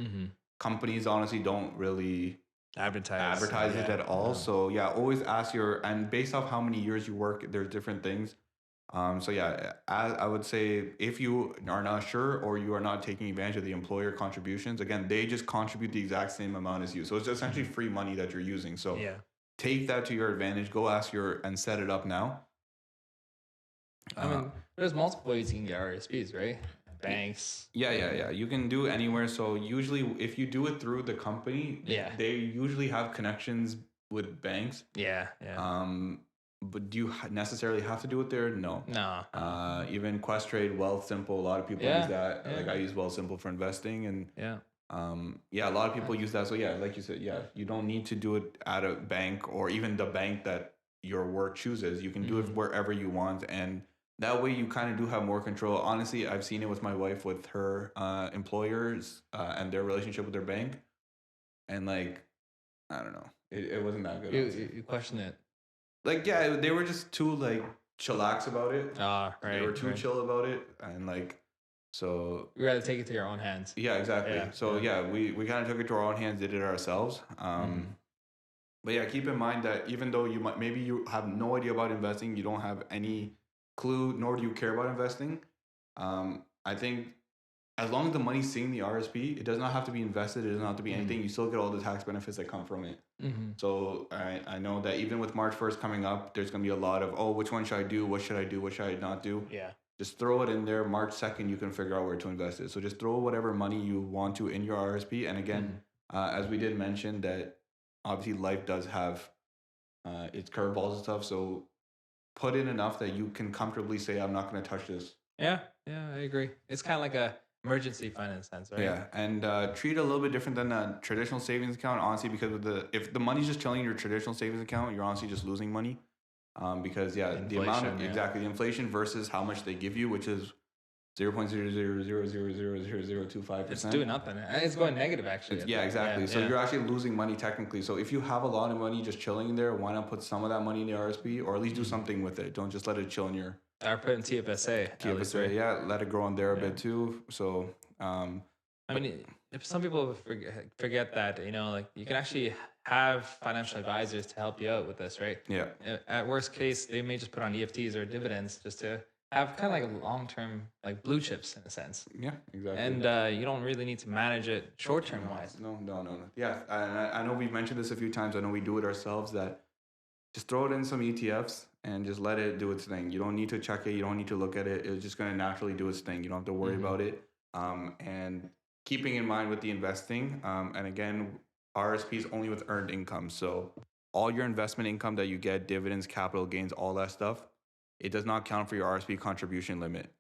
[SPEAKER 4] Companies honestly don't really advertise it at all. So yeah, always ask and based off how many years you work, there's different things. So yeah, I would say if you are not sure or you are not taking advantage of the employer contributions, again, they just contribute the exact same amount as you. So it's essentially free money that you're using. So take that to your advantage. Go ask and set it up now.
[SPEAKER 3] I mean, there's multiple ways you can get RSPs, right? Banks.
[SPEAKER 4] Yeah. You can do it anywhere. So usually if you do it through the company, they usually have connections with banks.
[SPEAKER 3] Yeah.
[SPEAKER 4] But do you necessarily have to do it there? No. Even Questrade, Wealthsimple, a lot of people use that.
[SPEAKER 3] Yeah.
[SPEAKER 4] Like I use Wealthsimple for investing, and
[SPEAKER 3] yeah,
[SPEAKER 4] a lot of people use that. So yeah, like you said, you don't need to do it at a bank or even the bank that your work chooses. You can do it wherever you want, and that way you kind of do have more control. Honestly, I've seen it with my wife with her employers and their relationship with their bank, and like I don't know, it wasn't that good.
[SPEAKER 3] You question it.
[SPEAKER 4] Like, yeah, they were just too, like, chillax about it.
[SPEAKER 3] Right.
[SPEAKER 4] They were too chill about it. And, like, so...
[SPEAKER 3] You gotta take it to your own hands.
[SPEAKER 4] Yeah, exactly. We kind of took it to our own hands, did it ourselves. But, yeah, keep in mind that even though maybe you have no idea about investing, you don't have any clue, nor do you care about investing, I think as long as the money's seeing the RSP, it does not have to be invested. It doesn't have to be anything. You still get all the tax benefits that come from it. So I know that even with March 1st coming up, there's going to be a lot of, which one should I do? What should I do? What should I not do?
[SPEAKER 3] Yeah.
[SPEAKER 4] Just throw it in there. March 2nd, you can figure out where to invest it. So just throw whatever money you want to in your RSP. And again, as we did mention, that obviously life does have its curveballs and stuff. So put in enough that you can comfortably say, I'm not going to touch this.
[SPEAKER 3] Yeah, I agree. It's kind of like a emergency fund in a sense, right?
[SPEAKER 4] Yeah, and treat it a little bit different than a traditional savings account, honestly, because if the money's just chilling in your traditional savings account, you're honestly just losing money. Because the amount the inflation versus how much they give you, which is 0.00000025%.
[SPEAKER 3] It's doing nothing. It's going negative actually.
[SPEAKER 4] Exactly. So you're actually losing money technically. So if you have a lot of money just chilling in there, why not put some of that money in the RSP or at least do something with it? Don't just let it chill in your...
[SPEAKER 3] Or put in TFSA.
[SPEAKER 4] TFSA, let it grow in there a bit too. So,
[SPEAKER 3] I mean, if some people forget that, like you can actually have financial advisors to help you out with this, right?
[SPEAKER 4] Yeah.
[SPEAKER 3] At worst case, they may just put on EFTs or dividends just to have kind of like long-term, like blue chips in a sense.
[SPEAKER 4] Yeah, exactly.
[SPEAKER 3] And you don't really need to manage it short-term wise.
[SPEAKER 4] No. Yeah, I know we've mentioned this a few times. I know we do it ourselves, that just throw it in some ETFs and just let it do its thing. You don't need to check it. You don't need to look at it. It's just going to naturally do its thing. You don't have to worry about it. And keeping in mind with the investing, and again, RSP is only with earned income. So all your investment income that you get, dividends, capital gains, all that stuff, it does not count for your RSP contribution limit.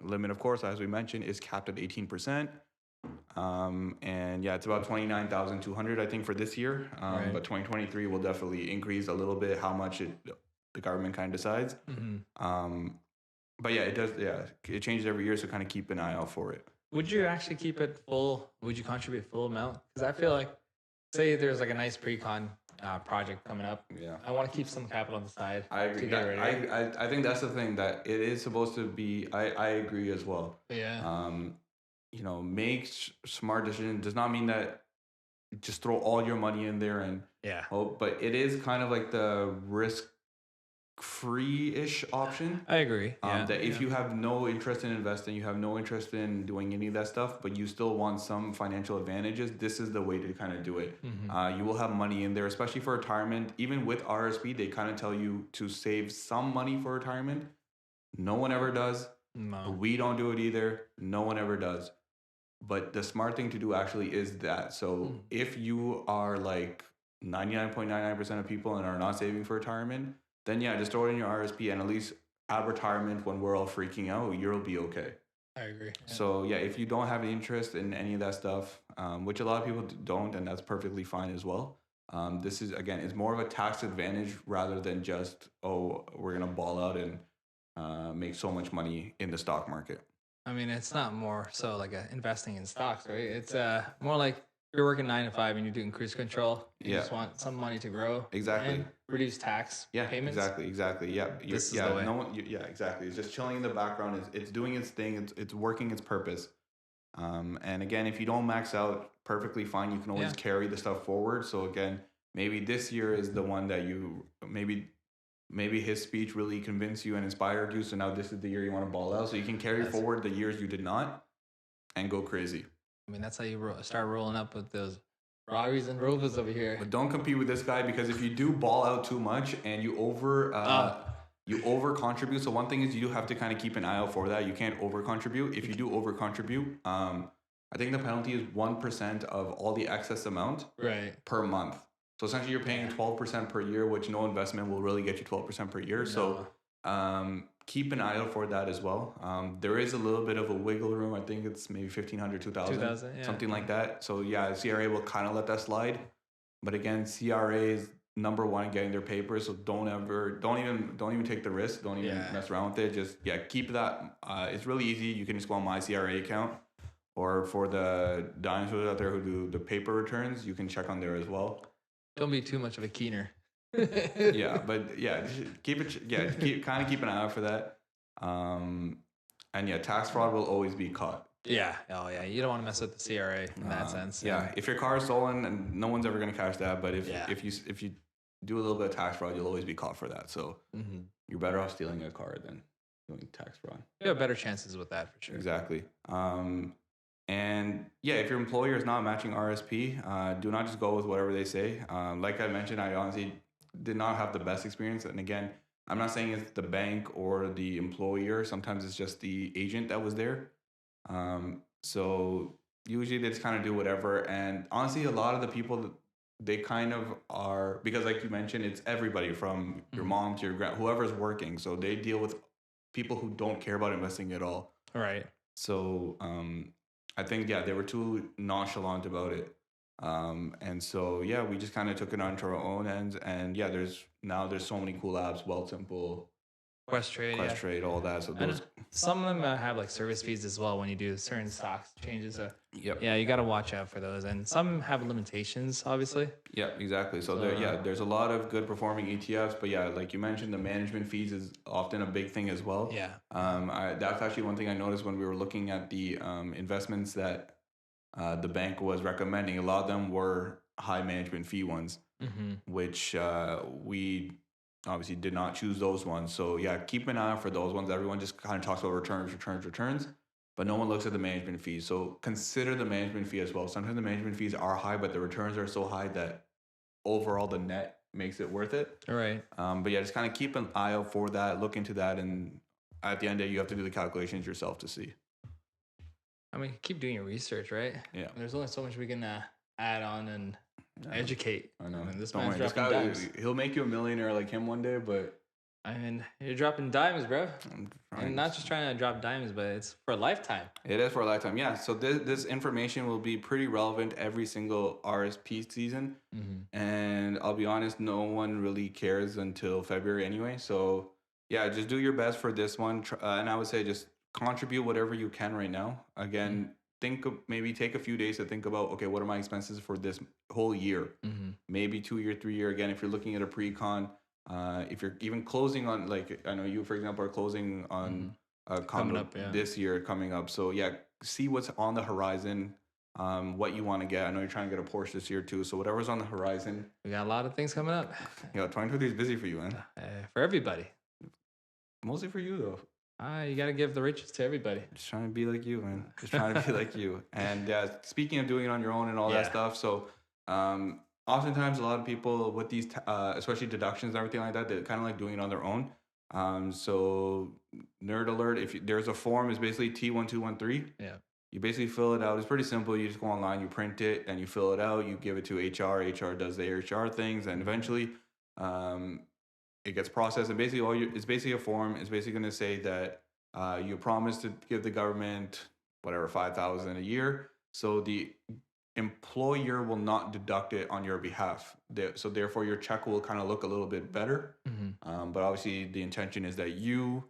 [SPEAKER 4] limit, of course, as we mentioned, is capped at 18%. And yeah, it's about 29,200, I think, for this year.
[SPEAKER 3] Right.
[SPEAKER 4] But 2023 will definitely increase a little bit how much the government kind of decides. But yeah, it does. Yeah, it changes every year, so kind of keep an eye out for it.
[SPEAKER 3] Would you actually keep it full? Would you contribute full amount? Because I feel like, say there's like a nice pre-con project coming up.
[SPEAKER 4] Yeah.
[SPEAKER 3] I want to keep some capital on the side.
[SPEAKER 4] I agree.
[SPEAKER 3] To get ready.
[SPEAKER 4] I think that's the thing, that it is supposed to be. I agree as well.
[SPEAKER 3] Yeah.
[SPEAKER 4] You know, make smart decisions. Does not mean that just throw all your money in there and
[SPEAKER 3] Yeah.
[SPEAKER 4] hope, but it is kind of like the risk-free-ish option.
[SPEAKER 3] I agree.
[SPEAKER 4] That if you have no interest in investing, you have no interest in doing any of that stuff, but you still want some financial advantages, this is the way to kind of do it. You will have money in there, especially for retirement. Even with RSP, they kind of tell you to save some money for retirement. No one ever does.
[SPEAKER 3] No.
[SPEAKER 4] We don't do it either. No one ever does. But the smart thing to do actually is that. So if you are like 99.99% of people and are not saving for retirement, then yeah, just throw it in your RSP, and at least at retirement, when we're all freaking out, you'll be okay.
[SPEAKER 3] I agree. Yeah.
[SPEAKER 4] So yeah, if you don't have any interest in any of that stuff, which a lot of people don't, and that's perfectly fine as well. This is, again, it's more of a tax advantage rather than just, oh, we're gonna ball out and make so much money in the stock market.
[SPEAKER 3] I mean, it's not more so like investing in stocks, right? It's more like you're working 9 to 5 and you're doing cruise control. You just want some money to grow.
[SPEAKER 4] Exactly.
[SPEAKER 3] And reduce tax payments.
[SPEAKER 4] Exactly. Yeah.
[SPEAKER 3] This is the way.
[SPEAKER 4] Exactly. It's just chilling in the background. It's doing its thing. It's working its purpose. And again, if you don't max out, perfectly fine. You can always carry the stuff forward. So again, maybe this year is the one that you maybe his speech really convinced you and inspired you. So now this is the year you want to ball out. So you can carry forward the years you did not and go crazy.
[SPEAKER 3] I mean, that's how you start rolling up with those Rogers and Rovers over here.
[SPEAKER 4] But don't compete with this guy, because if you do ball out too much and you over contribute. So one thing is you do have to kind of keep an eye out for that. You can't over contribute. If you do over contribute, I think the penalty is 1% of all the excess amount per month. So essentially you're paying 12% per year, which no investment will really get you 12% per year. No. So keep an eye out for that as well. There is a little bit of a wiggle room. I think it's maybe 1,500, 2,000, something like that. So yeah, CRA will kind of let that slide. But again, CRA is number one in getting their papers. So don't even take the risk. Don't even mess around with it. Just keep that. It's really easy. You can just go on my CRA account, or for the dinosaurs out there who do the paper returns, you can check on there as well.
[SPEAKER 3] Don't be too much of a keener.
[SPEAKER 4] Keep an eye out for that. And tax fraud will always be caught.
[SPEAKER 3] Yeah. Oh yeah. You don't want to mess with the CRA in that sense.
[SPEAKER 4] Yeah. If your car is stolen, and no one's ever going to catch that, but if you do a little bit of tax fraud, you'll always be caught for that. So you're better off stealing a car than doing tax fraud.
[SPEAKER 3] You have better chances with that for sure.
[SPEAKER 4] Exactly. And if your employer is not matching RSP, do not just go with whatever they say. Like I mentioned, I honestly did not have the best experience. And again, I'm not saying it's the bank or the employer. Sometimes it's just the agent that was there. So usually they just kind of do whatever. And honestly, a lot of the people, they kind of are, because like you mentioned, it's everybody from your mom to your whoever's working. So they deal with people who don't care about investing at all.
[SPEAKER 3] Right.
[SPEAKER 4] So I think, they were too nonchalant about it. And so, we just kind of took it onto our own ends. And there's so many cool apps, Wealthsimple, Questrade, all that. So
[SPEAKER 3] some of them have like service fees as well when you do certain stocks changes. So you got to watch out for those. And some have limitations, obviously. Yeah,
[SPEAKER 4] exactly. So there's a lot of good performing ETFs, but like you mentioned, the management fees is often a big thing as well.
[SPEAKER 3] Yeah.
[SPEAKER 4] That's actually one thing I noticed when we were looking at the investments that the bank was recommending. A lot of them were high management fee ones, which we obviously did not choose those ones. So keep an eye out for those ones. Everyone just kind of talks about returns, but no one looks at the management fees. So consider the management fee as well. Sometimes the management fees are high, but the returns are so high that overall the net makes it worth it.
[SPEAKER 3] All right.
[SPEAKER 4] But just kind of keep an eye out for that, look into that, and at the end of the day, you have to do the calculations yourself to see.
[SPEAKER 3] I mean, keep doing your research, right?
[SPEAKER 4] Yeah.
[SPEAKER 3] There's only so much we can add on and educate.
[SPEAKER 4] I know.
[SPEAKER 3] And this
[SPEAKER 4] Don't
[SPEAKER 3] man's
[SPEAKER 4] worry. This
[SPEAKER 3] dropping
[SPEAKER 4] guy,
[SPEAKER 3] dimes.
[SPEAKER 4] he'll make you a millionaire like him one day, but
[SPEAKER 3] I mean, you're dropping dimes, bro.
[SPEAKER 4] I'm trying
[SPEAKER 3] And not just trying to drop dimes, but it's for a lifetime.
[SPEAKER 4] It is for a lifetime, yeah. So this information will be pretty relevant every single RSP season, and I'll be honest, no one really cares until February anyway. So yeah, just do your best for this one, and I would say just contribute whatever you can right now. Again, maybe take a few days to think about, okay, what are my expenses for this whole year? Maybe 2 year, 3 year. Again, if you're looking at a pre-con, if you're even closing on, like I know you, for example, are closing on. Condo
[SPEAKER 3] up, yeah.
[SPEAKER 4] this year coming up. So yeah, see what's on the horizon, what you want to get. I know you're trying to get a Porsche this year too. So whatever's on the horizon.
[SPEAKER 3] We got a lot of things coming up.
[SPEAKER 4] Yeah, 2023 is busy for you, man.
[SPEAKER 3] For everybody.
[SPEAKER 4] Mostly for you though.
[SPEAKER 3] You got to give the riches to everybody.
[SPEAKER 4] Just trying to be like you, man. Just trying to be like you. And speaking of doing it on your own and all that stuff, so oftentimes a lot of people with these, especially deductions and everything like that, they kind of like doing it on their own. So nerd alert, if there's a form, it's basically T1213.
[SPEAKER 3] Yeah.
[SPEAKER 4] You basically fill it out. It's pretty simple. You just go online, you print it, and you fill it out. You give it to HR. HR does the HR things, and eventually it gets processed. And basically it's basically a form. It's basically going to say that you promise to give the government whatever, $5,000 a year. So the employer will not deduct it on your behalf. So therefore your check will kind of look a little bit better. But obviously the intention is that you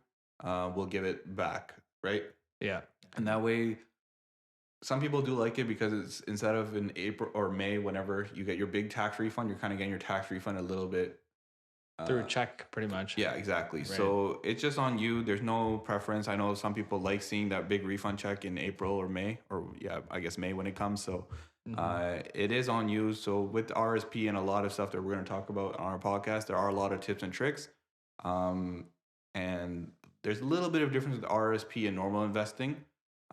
[SPEAKER 4] will give it back, right?
[SPEAKER 3] Yeah.
[SPEAKER 4] And that way, some people do like it because it's instead of in April or May, whenever you get your big tax refund, you're kind of getting your tax refund a little bit
[SPEAKER 3] through a check, pretty much.
[SPEAKER 4] Yeah, exactly.
[SPEAKER 3] Right.
[SPEAKER 4] So it's just on you. There's no preference. I know some people like seeing that big refund check in April or May, or I guess May when it comes. So it is on you. So with RSP and a lot of stuff that we're going to talk about on our podcast, there are a lot of tips and tricks. And there's a little bit of difference with RSP and normal investing.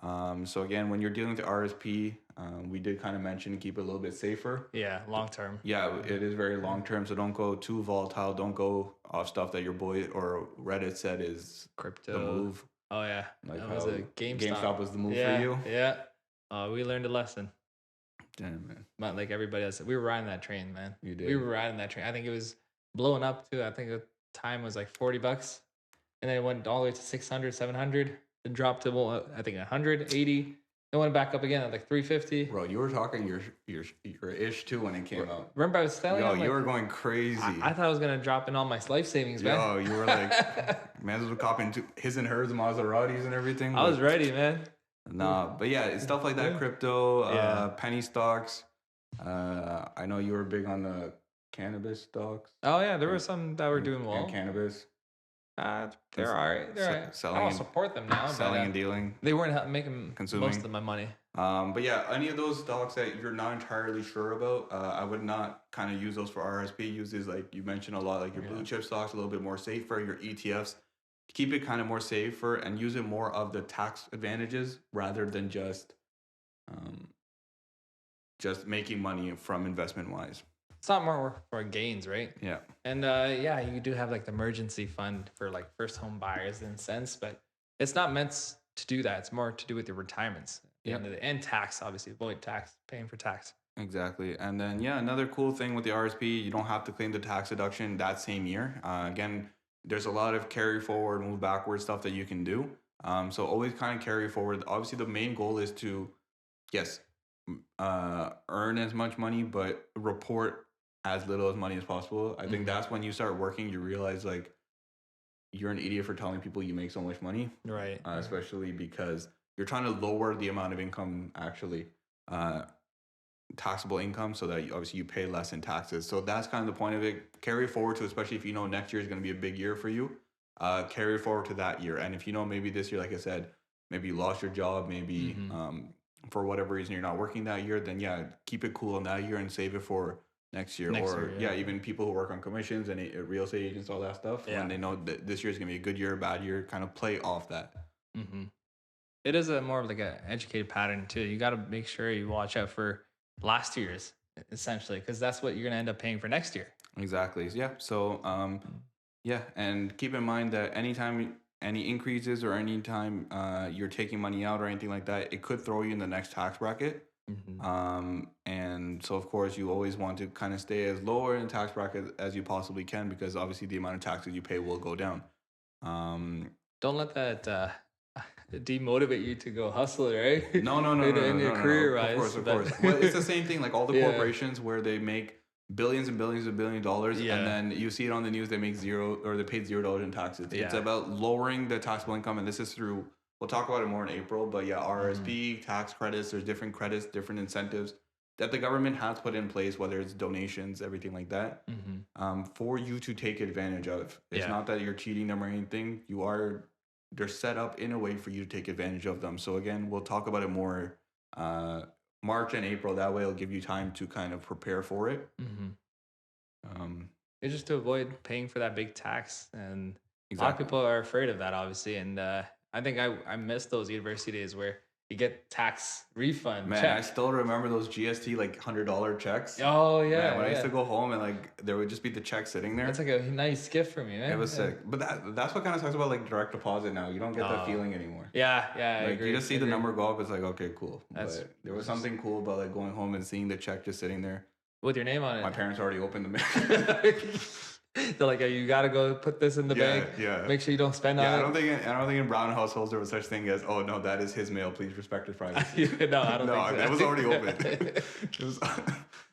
[SPEAKER 4] So again, when you're dealing with the RSP, we did kind of mention keep it a little bit safer.
[SPEAKER 3] Yeah, long term.
[SPEAKER 4] Yeah, it is very long term. So don't go too volatile. Don't go off stuff that your boy or Reddit said is
[SPEAKER 3] Crypto.
[SPEAKER 4] the move.
[SPEAKER 3] Oh yeah,
[SPEAKER 4] Like
[SPEAKER 3] that was a GameStop.
[SPEAKER 4] GameStop was the move
[SPEAKER 3] yeah,
[SPEAKER 4] for you.
[SPEAKER 3] Yeah. We learned a lesson.
[SPEAKER 4] Damn, man.
[SPEAKER 3] But like everybody else, we were riding that train, man.
[SPEAKER 4] You did.
[SPEAKER 3] We were riding that train. I think it was blowing up too. I think the time was like $40, and then it went all the way to 600, 700. Then dropped to I think 180. Then went back up again at like 350.
[SPEAKER 4] Bro, you were talking your ish too when it came out.
[SPEAKER 3] Remember I was telling you?
[SPEAKER 4] You were going crazy.
[SPEAKER 3] I thought I was gonna drop in all my life savings, man.
[SPEAKER 4] Yo, you were like, man's was copping his and hers Maseratis and everything.
[SPEAKER 3] I was ready, man.
[SPEAKER 4] Nah, but yeah, it's stuff like that. Crypto, penny stocks. I know you were big on the cannabis stocks.
[SPEAKER 3] Oh yeah, there were some that were doing well.
[SPEAKER 4] And cannabis.
[SPEAKER 3] They're all right. They're all right.
[SPEAKER 4] Selling
[SPEAKER 3] I don't
[SPEAKER 4] and-
[SPEAKER 3] support them now.
[SPEAKER 4] Selling
[SPEAKER 3] but,
[SPEAKER 4] and dealing.
[SPEAKER 3] They weren't making
[SPEAKER 4] Consuming.
[SPEAKER 3] most of my money.
[SPEAKER 4] But yeah, any of those stocks that you're not entirely sure about, I would not kind of use those for RSP. Uses like you mentioned a lot, like your blue chip stocks, a little bit more safer. Your ETFs, keep it kind of more safer and use it more of the tax advantages rather than just making money from investment wise.
[SPEAKER 3] It's not more for gains, right?
[SPEAKER 4] Yeah.
[SPEAKER 3] And you do have like the emergency fund for like first home buyers in a sense, but it's not meant to do that. It's more to do with your retirements.
[SPEAKER 4] Yeah.
[SPEAKER 3] And tax, obviously, avoid tax, paying for tax.
[SPEAKER 4] Exactly. And then, another cool thing with the RSP, you don't have to claim the tax deduction that same year. Again, there's a lot of carry forward, move backward stuff that you can do. So always kind of carry forward. Obviously, the main goal is to, earn as much money, but report as little as money as possible. I think that's when you start working, you realize like you're an idiot for telling people you make so much money.
[SPEAKER 3] Right.
[SPEAKER 4] Especially because you're trying to lower the amount of income actually, taxable income, so that obviously you pay less in taxes. So that's kind of the point of it. Carry forward to, especially if you know next year is going to be a big year for you, carry forward to that year. And if you know maybe this year, like I said, maybe you lost your job, maybe for whatever reason you're not working that year, then keep it cool in that year and save it for next year. Even people who work on commissions and real estate agents, all that stuff, when they know that this year is going to be a good year, a bad year, kind of play off that.
[SPEAKER 3] It is more of like an educated pattern too. You got to make sure you watch out for last year's, essentially, because that's what you're going to end up paying for next year.
[SPEAKER 4] Exactly. Yeah. So, and keep in mind that anytime any increases or anytime you're taking money out or anything like that, it could throw you in the next tax bracket. And so of course you always want to kind of stay as lower in tax bracket as you possibly can, because obviously the amount of taxes you pay will go down.
[SPEAKER 3] Don't let that demotivate you to go hustle, right?
[SPEAKER 4] No,
[SPEAKER 3] in your career rise.
[SPEAKER 4] Of course. Well, it's the same thing. Like all the corporations where they make billions and billions of dollars, and then you see it on the news, they make zero, or they paid $0 in taxes. It's about lowering the taxable income, and this is through. We'll talk about it more in April, but yeah, RRSP, tax credits. There's different credits, different incentives that the government has put in place, whether it's donations, everything like that, for you to take advantage of. It's not that you're cheating them or anything. They're set up in a way for you to take advantage of them. So again, we'll talk about it more March and April. That way it'll give you time to kind of prepare for it.
[SPEAKER 3] It's just to avoid paying for that big tax. And a lot of people are afraid of that, obviously. And I think I miss those university days where you get tax refund.
[SPEAKER 4] Man,
[SPEAKER 3] check.
[SPEAKER 4] I still remember those GST like $100 checks.
[SPEAKER 3] Oh yeah.
[SPEAKER 4] Man, when I used to go home and like there would just be the check sitting there.
[SPEAKER 3] That's like a nice gift for me, man.
[SPEAKER 4] It was sick. But that's what kind of sucks about like direct deposit now. You don't get that feeling anymore.
[SPEAKER 3] Yeah, I
[SPEAKER 4] Like
[SPEAKER 3] agree.
[SPEAKER 4] you just see the number go up, it's like, okay, cool.
[SPEAKER 3] That's-
[SPEAKER 4] But there was something cool about like going home and seeing the check just sitting there.
[SPEAKER 3] With your name on it.
[SPEAKER 4] My parents already opened the mail.
[SPEAKER 3] They're like, you gotta go put this in the bank.
[SPEAKER 4] Yeah.
[SPEAKER 3] Make sure you don't spend on
[SPEAKER 4] I
[SPEAKER 3] it.
[SPEAKER 4] don't think in brown households there was such thing as, oh no, that is his mail. Please respect his privacy.
[SPEAKER 3] No, I don't
[SPEAKER 4] No,
[SPEAKER 3] think so.
[SPEAKER 4] it was already open.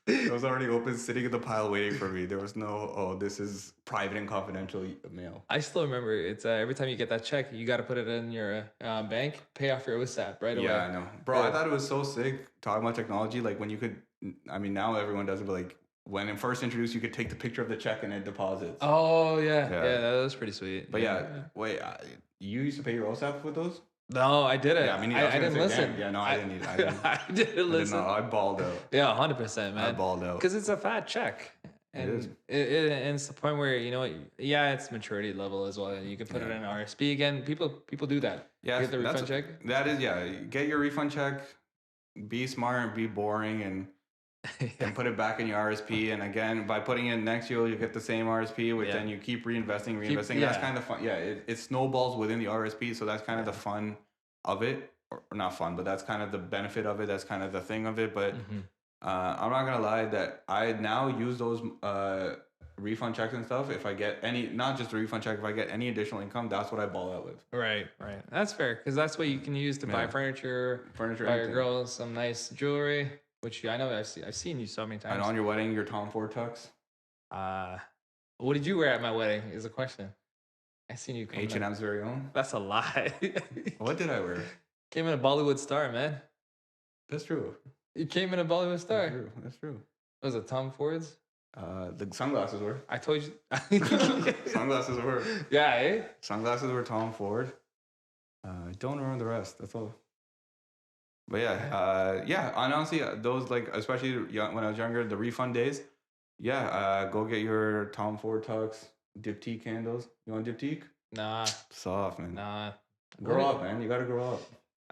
[SPEAKER 4] It was already open, sitting in the pile waiting for me. There was no, oh, this is private and confidential mail.
[SPEAKER 3] I still remember it's every time you get that check, you got to put it in your bank, pay off your OSAP right away.
[SPEAKER 4] Yeah, I know. Bro, I thought it was so sick talking about technology. Like when you could, I mean, now everyone does it, but like when it first introduced, you could take the picture of the check and it deposits.
[SPEAKER 3] Oh, yeah, that was pretty sweet.
[SPEAKER 4] But wait, you used to pay your OSAP with those?
[SPEAKER 3] No, I didn't.
[SPEAKER 4] Yeah, I mean,
[SPEAKER 3] I didn't listen.
[SPEAKER 4] Yeah, no, I didn't either.
[SPEAKER 3] I didn't listen.
[SPEAKER 4] I balled out.
[SPEAKER 3] Yeah, 100%, man.
[SPEAKER 4] I balled out.
[SPEAKER 3] Because it's a fat check. And
[SPEAKER 4] is.
[SPEAKER 3] And it's the point where, you know, it's maturity level as well. And you can put it in RSP again. People do that.
[SPEAKER 4] Yeah,
[SPEAKER 3] get the refund check.
[SPEAKER 4] That is, get your refund check. Be smart and be boring and put it back in your RSP. And again, by putting it next year, you get the same RSP, which then you keep reinvesting. That's kind of fun. Yeah, it snowballs within the RSP. So that's kind of the fun of it. Or not fun, but that's kind of the benefit of it. That's kind of the thing of it. But I'm not going to lie that I now use those refund checks and stuff. If I get any, not just a refund check, if I get any additional income, that's what I ball out with.
[SPEAKER 3] Right. That's fair. Because that's what you can use to buy furniture, buy your girls some nice jewelry. Which I know I've seen you so many times.
[SPEAKER 4] And on your wedding, your Tom Ford tux.
[SPEAKER 3] What did you wear at my wedding? Is a question. I seen you.
[SPEAKER 4] H&M's very own.
[SPEAKER 3] That's a lie.
[SPEAKER 4] What did I wear?
[SPEAKER 3] Came in a Bollywood star, man.
[SPEAKER 4] That's true.
[SPEAKER 3] You came in a Bollywood star.
[SPEAKER 4] That's true.
[SPEAKER 3] Was it Tom Ford's?
[SPEAKER 4] The sunglasses were.
[SPEAKER 3] I told you.
[SPEAKER 4] Sunglasses were.
[SPEAKER 3] Yeah, eh?
[SPEAKER 4] Sunglasses were Tom Ford. I don't remember the rest. That's all. But and honestly, those like, especially when I was younger, the refund days, go get your Tom Ford tux, diptyque candles. You want diptyque?
[SPEAKER 3] Nah.
[SPEAKER 4] Soft, man.
[SPEAKER 3] Nah.
[SPEAKER 4] Grow up, man. You gotta grow up.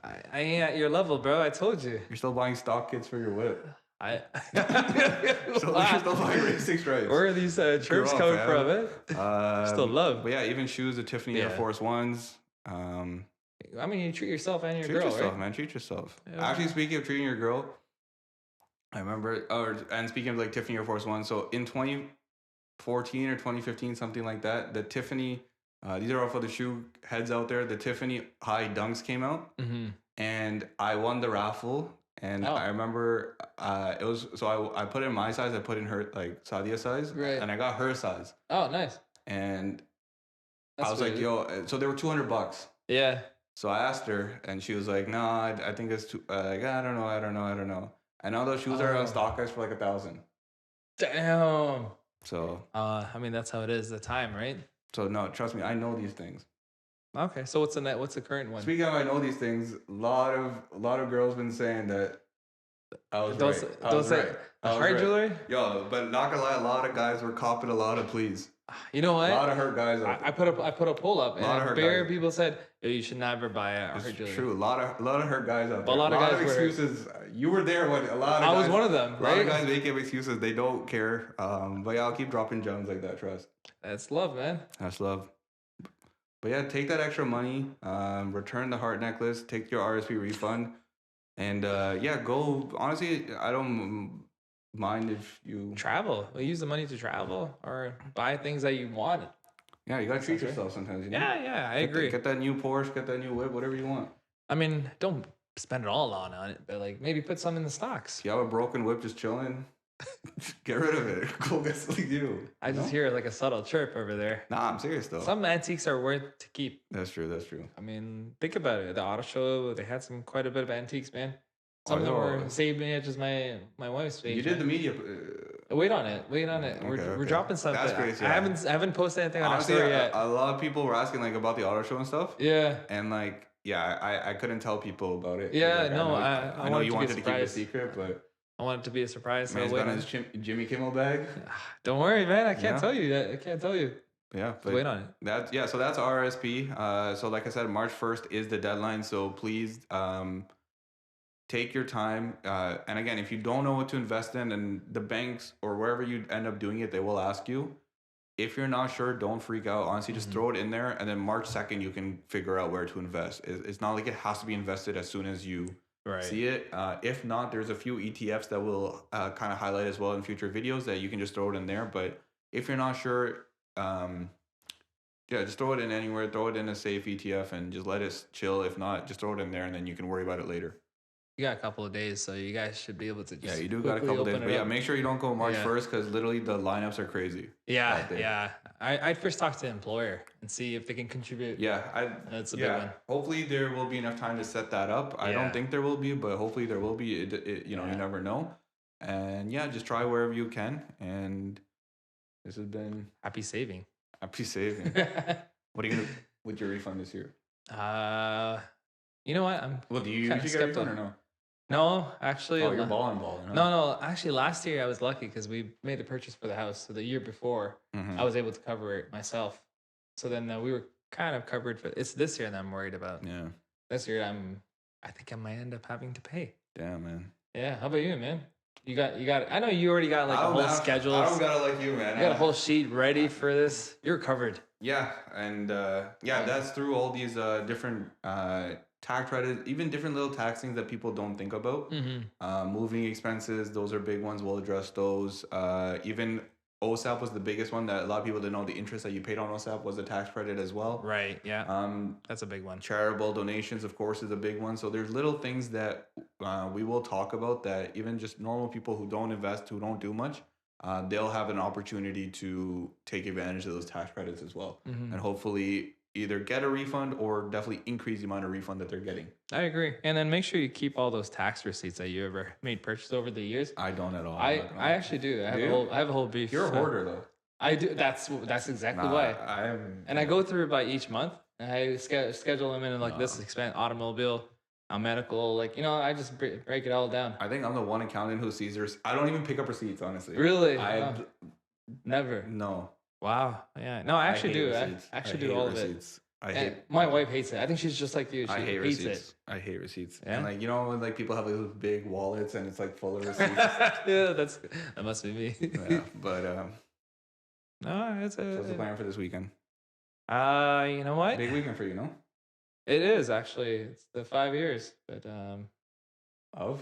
[SPEAKER 3] I ain't at your level, bro. I told you.
[SPEAKER 4] You're still buying stock kits for your whip.
[SPEAKER 3] You're
[SPEAKER 4] still buying racing stripes.
[SPEAKER 3] Where are these chirps coming from, eh? Still love.
[SPEAKER 4] But yeah, even shoes, the Tiffany Air Force Ones.
[SPEAKER 3] I mean, you treat yourself and your girl,
[SPEAKER 4] Treat yourself,
[SPEAKER 3] right?
[SPEAKER 4] man. Treat yourself.
[SPEAKER 3] Yeah.
[SPEAKER 4] Actually, speaking of treating your girl, I remember, and speaking of like Tiffany Air Force One, so in 2014 or 2015, something like that, the Tiffany, these are all for the shoe heads out there, the Tiffany High Dunks came out, and I won the raffle, and I remember it was, so I put in my size, I put in her, like, Sadia size, and I got her size.
[SPEAKER 3] Oh, nice.
[SPEAKER 4] And I was like, yo, so they were $200.
[SPEAKER 3] Yeah.
[SPEAKER 4] So I asked her, and she was like, "No, I think it's too. Like, I don't know." And now those shoes are on StockX for like $1,000.
[SPEAKER 3] Damn.
[SPEAKER 4] So.
[SPEAKER 3] I mean, that's how it is. The time, right?
[SPEAKER 4] So no, trust me, I know these things.
[SPEAKER 3] Okay, so what's the current one?
[SPEAKER 4] Speaking of, I know these things. A lot of girls been saying that. I was right.
[SPEAKER 3] Don't say hard jewelry.
[SPEAKER 4] Yo, but not gonna lie, a lot of guys were copping a lot of please.
[SPEAKER 3] You know what?
[SPEAKER 4] A lot of hurt guys.
[SPEAKER 3] I put a poll up, and bare people said you should never buy a hurt jewelry.
[SPEAKER 4] True, a lot of hurt guys out there.
[SPEAKER 3] A lot of guys
[SPEAKER 4] excuses. You were there when a lot of.
[SPEAKER 3] I
[SPEAKER 4] guys,
[SPEAKER 3] was one of them. Right?
[SPEAKER 4] A lot of guys make up excuses. They don't care. But yeah, I'll keep dropping gems like that. Trust.
[SPEAKER 3] That's love, man.
[SPEAKER 4] That's love. But yeah, take that extra money. Return the heart necklace. Take your RSP refund. And yeah, go. Honestly, I don't mind if you
[SPEAKER 3] Travel. We use the money to travel or buy things that you want.
[SPEAKER 4] Yeah, you gotta treat
[SPEAKER 3] Sounds right.
[SPEAKER 4] yourself sometimes. You know.
[SPEAKER 3] Yeah, I agree.
[SPEAKER 4] Get that new Porsche, get that new whip, whatever you want.
[SPEAKER 3] I mean, don't spend it all on it, but like maybe put some in the stocks.
[SPEAKER 4] If you have a broken whip just chilling, get rid of it. Go get something new.
[SPEAKER 3] I just hear like a subtle chirp over there.
[SPEAKER 4] Nah, I'm serious though.
[SPEAKER 3] Some antiques are worth to keep.
[SPEAKER 4] That's true. That's true.
[SPEAKER 3] I mean, think about it. The auto show, they had quite a bit of antiques, man. Some
[SPEAKER 4] Oh,
[SPEAKER 3] of them
[SPEAKER 4] no.
[SPEAKER 3] were saved me at just my wife's page.
[SPEAKER 4] You did the
[SPEAKER 3] man.
[SPEAKER 4] media.
[SPEAKER 3] Wait on it. We're dropping stuff.
[SPEAKER 4] That's
[SPEAKER 3] but
[SPEAKER 4] crazy.
[SPEAKER 3] I haven't posted anything on our
[SPEAKER 4] Honestly,
[SPEAKER 3] story yet.
[SPEAKER 4] a lot of people were asking like about the auto show and stuff.
[SPEAKER 3] Yeah.
[SPEAKER 4] And like, yeah, I couldn't tell people about it.
[SPEAKER 3] Yeah,
[SPEAKER 4] Like,
[SPEAKER 3] no,
[SPEAKER 4] I know you wanted to keep it a secret, but
[SPEAKER 3] I want it to be a surprise.
[SPEAKER 4] man's
[SPEAKER 3] So
[SPEAKER 4] got his Jimmy Kimmel bag.
[SPEAKER 3] Don't worry, man. I can't
[SPEAKER 4] Yeah.
[SPEAKER 3] tell you that. I can't tell you.
[SPEAKER 4] Yeah, but
[SPEAKER 3] Wait on it.
[SPEAKER 4] So that's RRSP. So like I said, March 1st is the deadline. So please take your time. And again, if you don't know what to invest in, and the banks or wherever you end up doing it, they will ask you. If you're not sure, don't freak out. Honestly, just throw it in there, and then March 2nd, you can figure out where to invest. It's not like it has to be invested as soon as you see it. If not, there's a few ETFs that will kind of highlight as well in future videos that you can just throw it in there. But if you're not sure, just throw it in anywhere. Throw it in a safe ETF and just let it chill. If not, just throw it in there, and then you can worry about it later.
[SPEAKER 3] You got a couple of days, so you guys should be able to just
[SPEAKER 4] You do got a couple days. But yeah, make sure you don't go March 1st because literally the lineups are crazy.
[SPEAKER 3] Yeah. I'd first talk to the employer and see if they can contribute. That's a big one.
[SPEAKER 4] Hopefully there will be enough time to set that up. I don't think there will be, but hopefully there will be. You never know. And yeah, just try wherever you can. And this has been
[SPEAKER 3] Happy saving.
[SPEAKER 4] Happy saving. What are you gonna do with your refund this year?
[SPEAKER 3] You know what?
[SPEAKER 4] Do you usually get a refund or no?
[SPEAKER 3] No, actually.
[SPEAKER 4] Oh, you're balling. Huh?
[SPEAKER 3] No. Actually, last year I was lucky because we made the purchase for the house. So the year before, I was able to cover it myself. So then we were kind of covered for. It's this year that I'm worried about.
[SPEAKER 4] Yeah.
[SPEAKER 3] This year I think I might end up having to pay.
[SPEAKER 4] Damn, man.
[SPEAKER 3] Yeah. How about you, man? You got. I know you already got like a whole schedule.
[SPEAKER 4] I don't got it like you, man.
[SPEAKER 3] You got a whole sheet ready for this. You're covered.
[SPEAKER 4] Yeah, and that's through all these different tax credits, even different little tax things that people don't think about. Moving expenses, those are big ones. We'll address those. Even OSAP was the biggest one that a lot of people didn't know. The interest that you paid on OSAP was a tax credit as well.
[SPEAKER 3] Right. Yeah. That's a big one.
[SPEAKER 4] Charitable donations, of course, is a big one. So there's little things that we will talk about that even just normal people who don't invest, who don't do much, they'll have an opportunity to take advantage of those tax credits as well. And hopefully either get a refund or definitely increase the amount of refund that they're getting.
[SPEAKER 3] I agree. And then make sure you keep all those tax receipts that you ever made purchase over the years.
[SPEAKER 4] I don't at all.
[SPEAKER 3] I actually do. I have a whole beef.
[SPEAKER 4] You're a hoarder though.
[SPEAKER 3] I do. That's exactly why. I go through by each month. And I schedule them in like this expense, automobile, medical. I just break it all down.
[SPEAKER 4] I think I'm the one accountant who sees I don't even pick up receipts, honestly.
[SPEAKER 3] Really?
[SPEAKER 4] Never. No.
[SPEAKER 3] Wow. Yeah. No, I actually do. I actually do all receipts.
[SPEAKER 4] Of it.
[SPEAKER 3] My wife hates it. I think she's just like you. She
[SPEAKER 4] I hate
[SPEAKER 3] hates
[SPEAKER 4] receipts. I hate receipts.
[SPEAKER 3] Yeah?
[SPEAKER 4] And when people have those big wallets and it's like full of receipts.
[SPEAKER 3] Yeah, that must be me.
[SPEAKER 4] Yeah, but
[SPEAKER 3] no, it's
[SPEAKER 4] what's the plan for this weekend?
[SPEAKER 3] You know what?
[SPEAKER 4] Big weekend for you, no?
[SPEAKER 3] It is actually. It's the 5 years, but
[SPEAKER 4] Of?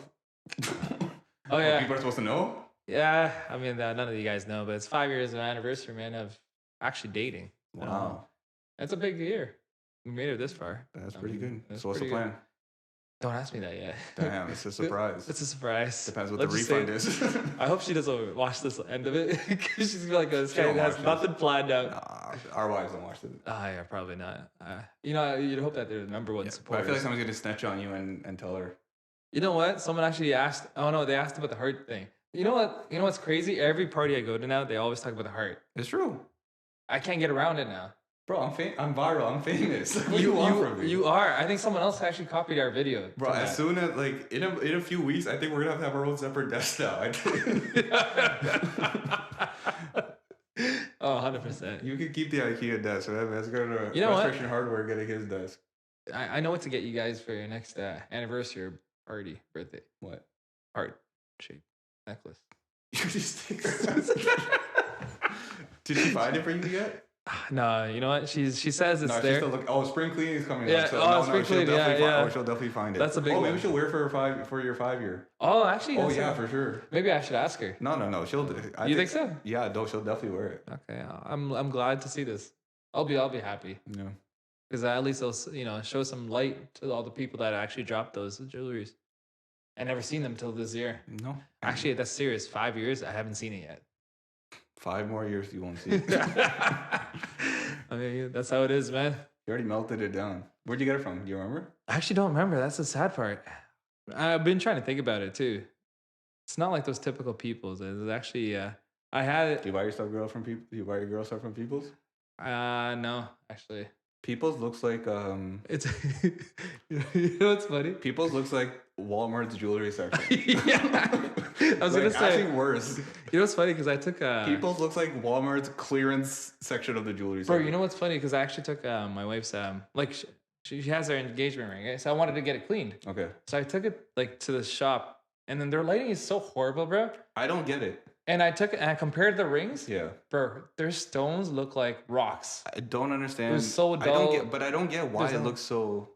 [SPEAKER 3] Oh yeah.
[SPEAKER 4] People are supposed to know?
[SPEAKER 3] Yeah, I mean none of you guys know, but it's 5 years of anniversary, man, of actually dating.
[SPEAKER 4] Wow.
[SPEAKER 3] That's a big year. We made it this far.
[SPEAKER 4] That's pretty good. So what's the plan?
[SPEAKER 3] Don't ask me that yet.
[SPEAKER 4] Damn, it's a surprise.
[SPEAKER 3] It's a surprise.
[SPEAKER 4] Depends what the refund is.
[SPEAKER 3] I hope she doesn't watch this end of it because she's like, this guy has nothing planned out.
[SPEAKER 4] Nah, our wives don't watch this.
[SPEAKER 3] Yeah, probably not. You'd hope that they're the number one
[SPEAKER 4] But
[SPEAKER 3] supporters.
[SPEAKER 4] I feel like someone's gonna snitch on you and tell her.
[SPEAKER 3] You know what? Someone actually asked. Oh no, they asked about the heart thing. You know what? You know what's crazy? Every party I go to now, they always talk about the heart.
[SPEAKER 4] It's true.
[SPEAKER 3] I can't get around it now.
[SPEAKER 4] Bro, I'm viral. I'm famous. What do you want from me?
[SPEAKER 3] You are. I think someone else actually copied our video.
[SPEAKER 4] Bro, as soon as in a few weeks, I think we're gonna have to have our own separate desk now. I think.
[SPEAKER 3] Oh, 100%.
[SPEAKER 4] You can keep the IKEA desk. So that's going to Restoration Hardware getting his desk.
[SPEAKER 3] I know what to get you guys for your next anniversary or party, birthday.
[SPEAKER 4] What?
[SPEAKER 3] Heart shaped necklace.
[SPEAKER 4] You just Did she find it for you yet?
[SPEAKER 3] No, you know what? She says it's
[SPEAKER 4] No, she's
[SPEAKER 3] there.
[SPEAKER 4] still looking. Oh, spring cleaning is coming
[SPEAKER 3] Yeah,
[SPEAKER 4] up. So
[SPEAKER 3] spring
[SPEAKER 4] she'll
[SPEAKER 3] cleaning,
[SPEAKER 4] definitely
[SPEAKER 3] yeah.
[SPEAKER 4] she'll definitely find it.
[SPEAKER 3] That's a big
[SPEAKER 4] maybe
[SPEAKER 3] one.
[SPEAKER 4] we should wear for your 5 year.
[SPEAKER 3] Oh, actually.
[SPEAKER 4] Oh
[SPEAKER 3] that's
[SPEAKER 4] yeah, for sure.
[SPEAKER 3] Maybe I should ask her.
[SPEAKER 4] No.
[SPEAKER 3] You think so?
[SPEAKER 4] Yeah, no, she'll definitely wear it.
[SPEAKER 3] Okay, I'm glad to see this. I'll be happy
[SPEAKER 4] Yeah.
[SPEAKER 3] because at least it'll show some light to all the people that actually dropped those jewelries. I never seen them till this year.
[SPEAKER 4] No.
[SPEAKER 3] Actually, that's serious. 5 years, I haven't seen it yet.
[SPEAKER 4] 5 more years you won't see it.
[SPEAKER 3] I mean, that's how it is, man.
[SPEAKER 4] You already melted it down. Where'd you get it from? Do you remember?
[SPEAKER 3] I actually don't remember. That's the sad part. I've been trying to think about it too. It's not like those typical Peoples. It's actually, I had it.
[SPEAKER 4] Do you buy your stuff from people? Do you buy your girl stuff from People's?
[SPEAKER 3] No, actually.
[SPEAKER 4] People's looks like
[SPEAKER 3] It's you know what's funny?
[SPEAKER 4] People's looks like Walmart's jewelry section.
[SPEAKER 3] Yeah. I was gonna say
[SPEAKER 4] actually worse.
[SPEAKER 3] You know what's funny? Because I took
[SPEAKER 4] People's looks like Walmart's clearance section of the jewelry
[SPEAKER 3] bro.
[SPEAKER 4] section.
[SPEAKER 3] You know what's funny? Because I actually took my wife's like she has her engagement ring, right? So I wanted to get it cleaned.
[SPEAKER 4] Okay.
[SPEAKER 3] So I took it like to the shop, and then their lighting is so horrible, bro.
[SPEAKER 4] I don't get it.
[SPEAKER 3] And I took it and I compared the rings.
[SPEAKER 4] Yeah.
[SPEAKER 3] Bro, their stones look like rocks.
[SPEAKER 4] I don't understand.
[SPEAKER 3] It was so dull.
[SPEAKER 4] I don't get why it looks so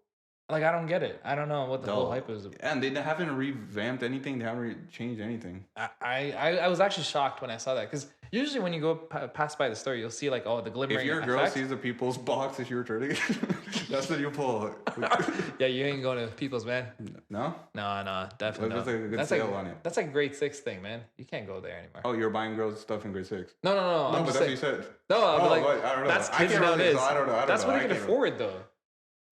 [SPEAKER 3] Like, I don't get it. I don't know what the whole
[SPEAKER 4] dull.
[SPEAKER 3] hype is.
[SPEAKER 4] And they haven't revamped anything. They haven't changed anything.
[SPEAKER 3] I was actually shocked when I saw that because usually when you go pass by the store, you'll see like, oh, the glimmering
[SPEAKER 4] If your girl
[SPEAKER 3] effect.
[SPEAKER 4] sees the People's box as you're returning, that's what you pull.
[SPEAKER 3] Yeah, you ain't going to People's, man.
[SPEAKER 4] No?
[SPEAKER 3] No, definitely
[SPEAKER 4] There's
[SPEAKER 3] not.
[SPEAKER 4] like a good
[SPEAKER 3] That's
[SPEAKER 4] sale
[SPEAKER 3] like,
[SPEAKER 4] on it.
[SPEAKER 3] That's like grade 6 thing, man. You can't go there anymore.
[SPEAKER 4] Oh, you're buying girls stuff in grade 6?
[SPEAKER 3] No.
[SPEAKER 4] No,
[SPEAKER 3] I'm
[SPEAKER 4] but
[SPEAKER 3] just
[SPEAKER 4] that's what you
[SPEAKER 3] saying,
[SPEAKER 4] said.
[SPEAKER 3] no, I'm like,
[SPEAKER 4] but I don't know.
[SPEAKER 3] that's
[SPEAKER 4] I
[SPEAKER 3] kids
[SPEAKER 4] can't really-
[SPEAKER 3] nowadays.
[SPEAKER 4] so I don't know.
[SPEAKER 3] That's what
[SPEAKER 4] I
[SPEAKER 3] I can
[SPEAKER 4] can't-
[SPEAKER 3] afford, though.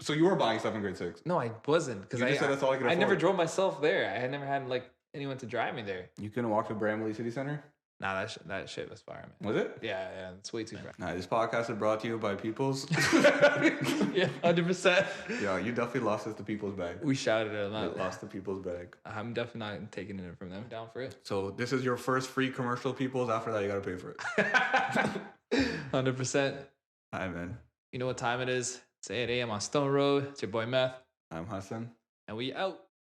[SPEAKER 4] So you were buying stuff in grade 6?
[SPEAKER 3] No, I wasn't because
[SPEAKER 4] You just said that's all I could
[SPEAKER 3] I never
[SPEAKER 4] afford.
[SPEAKER 3] drove myself there. I had never had like anyone to drive me there.
[SPEAKER 4] You couldn't walk to Bramley City Center?
[SPEAKER 3] Nah, that shit was fire, man.
[SPEAKER 4] Was it?
[SPEAKER 3] Yeah, it's way too far.
[SPEAKER 4] Nah, this podcast is brought to you by People's.
[SPEAKER 3] Yeah, 100%.
[SPEAKER 4] Yeah, you definitely lost us the People's bag.
[SPEAKER 3] We shouted it a
[SPEAKER 4] You
[SPEAKER 3] lot.
[SPEAKER 4] lost the People's bag.
[SPEAKER 3] I'm definitely not taking it from them. Down for it.
[SPEAKER 4] So this is your first free commercial, People's. After that, you gotta pay for it.
[SPEAKER 3] 100%.
[SPEAKER 4] Hi, man.
[SPEAKER 3] You know what time it is? It's 8 a.m. on Stone Road. It's your boy Meth,
[SPEAKER 4] I'm Hassan.
[SPEAKER 3] and we out.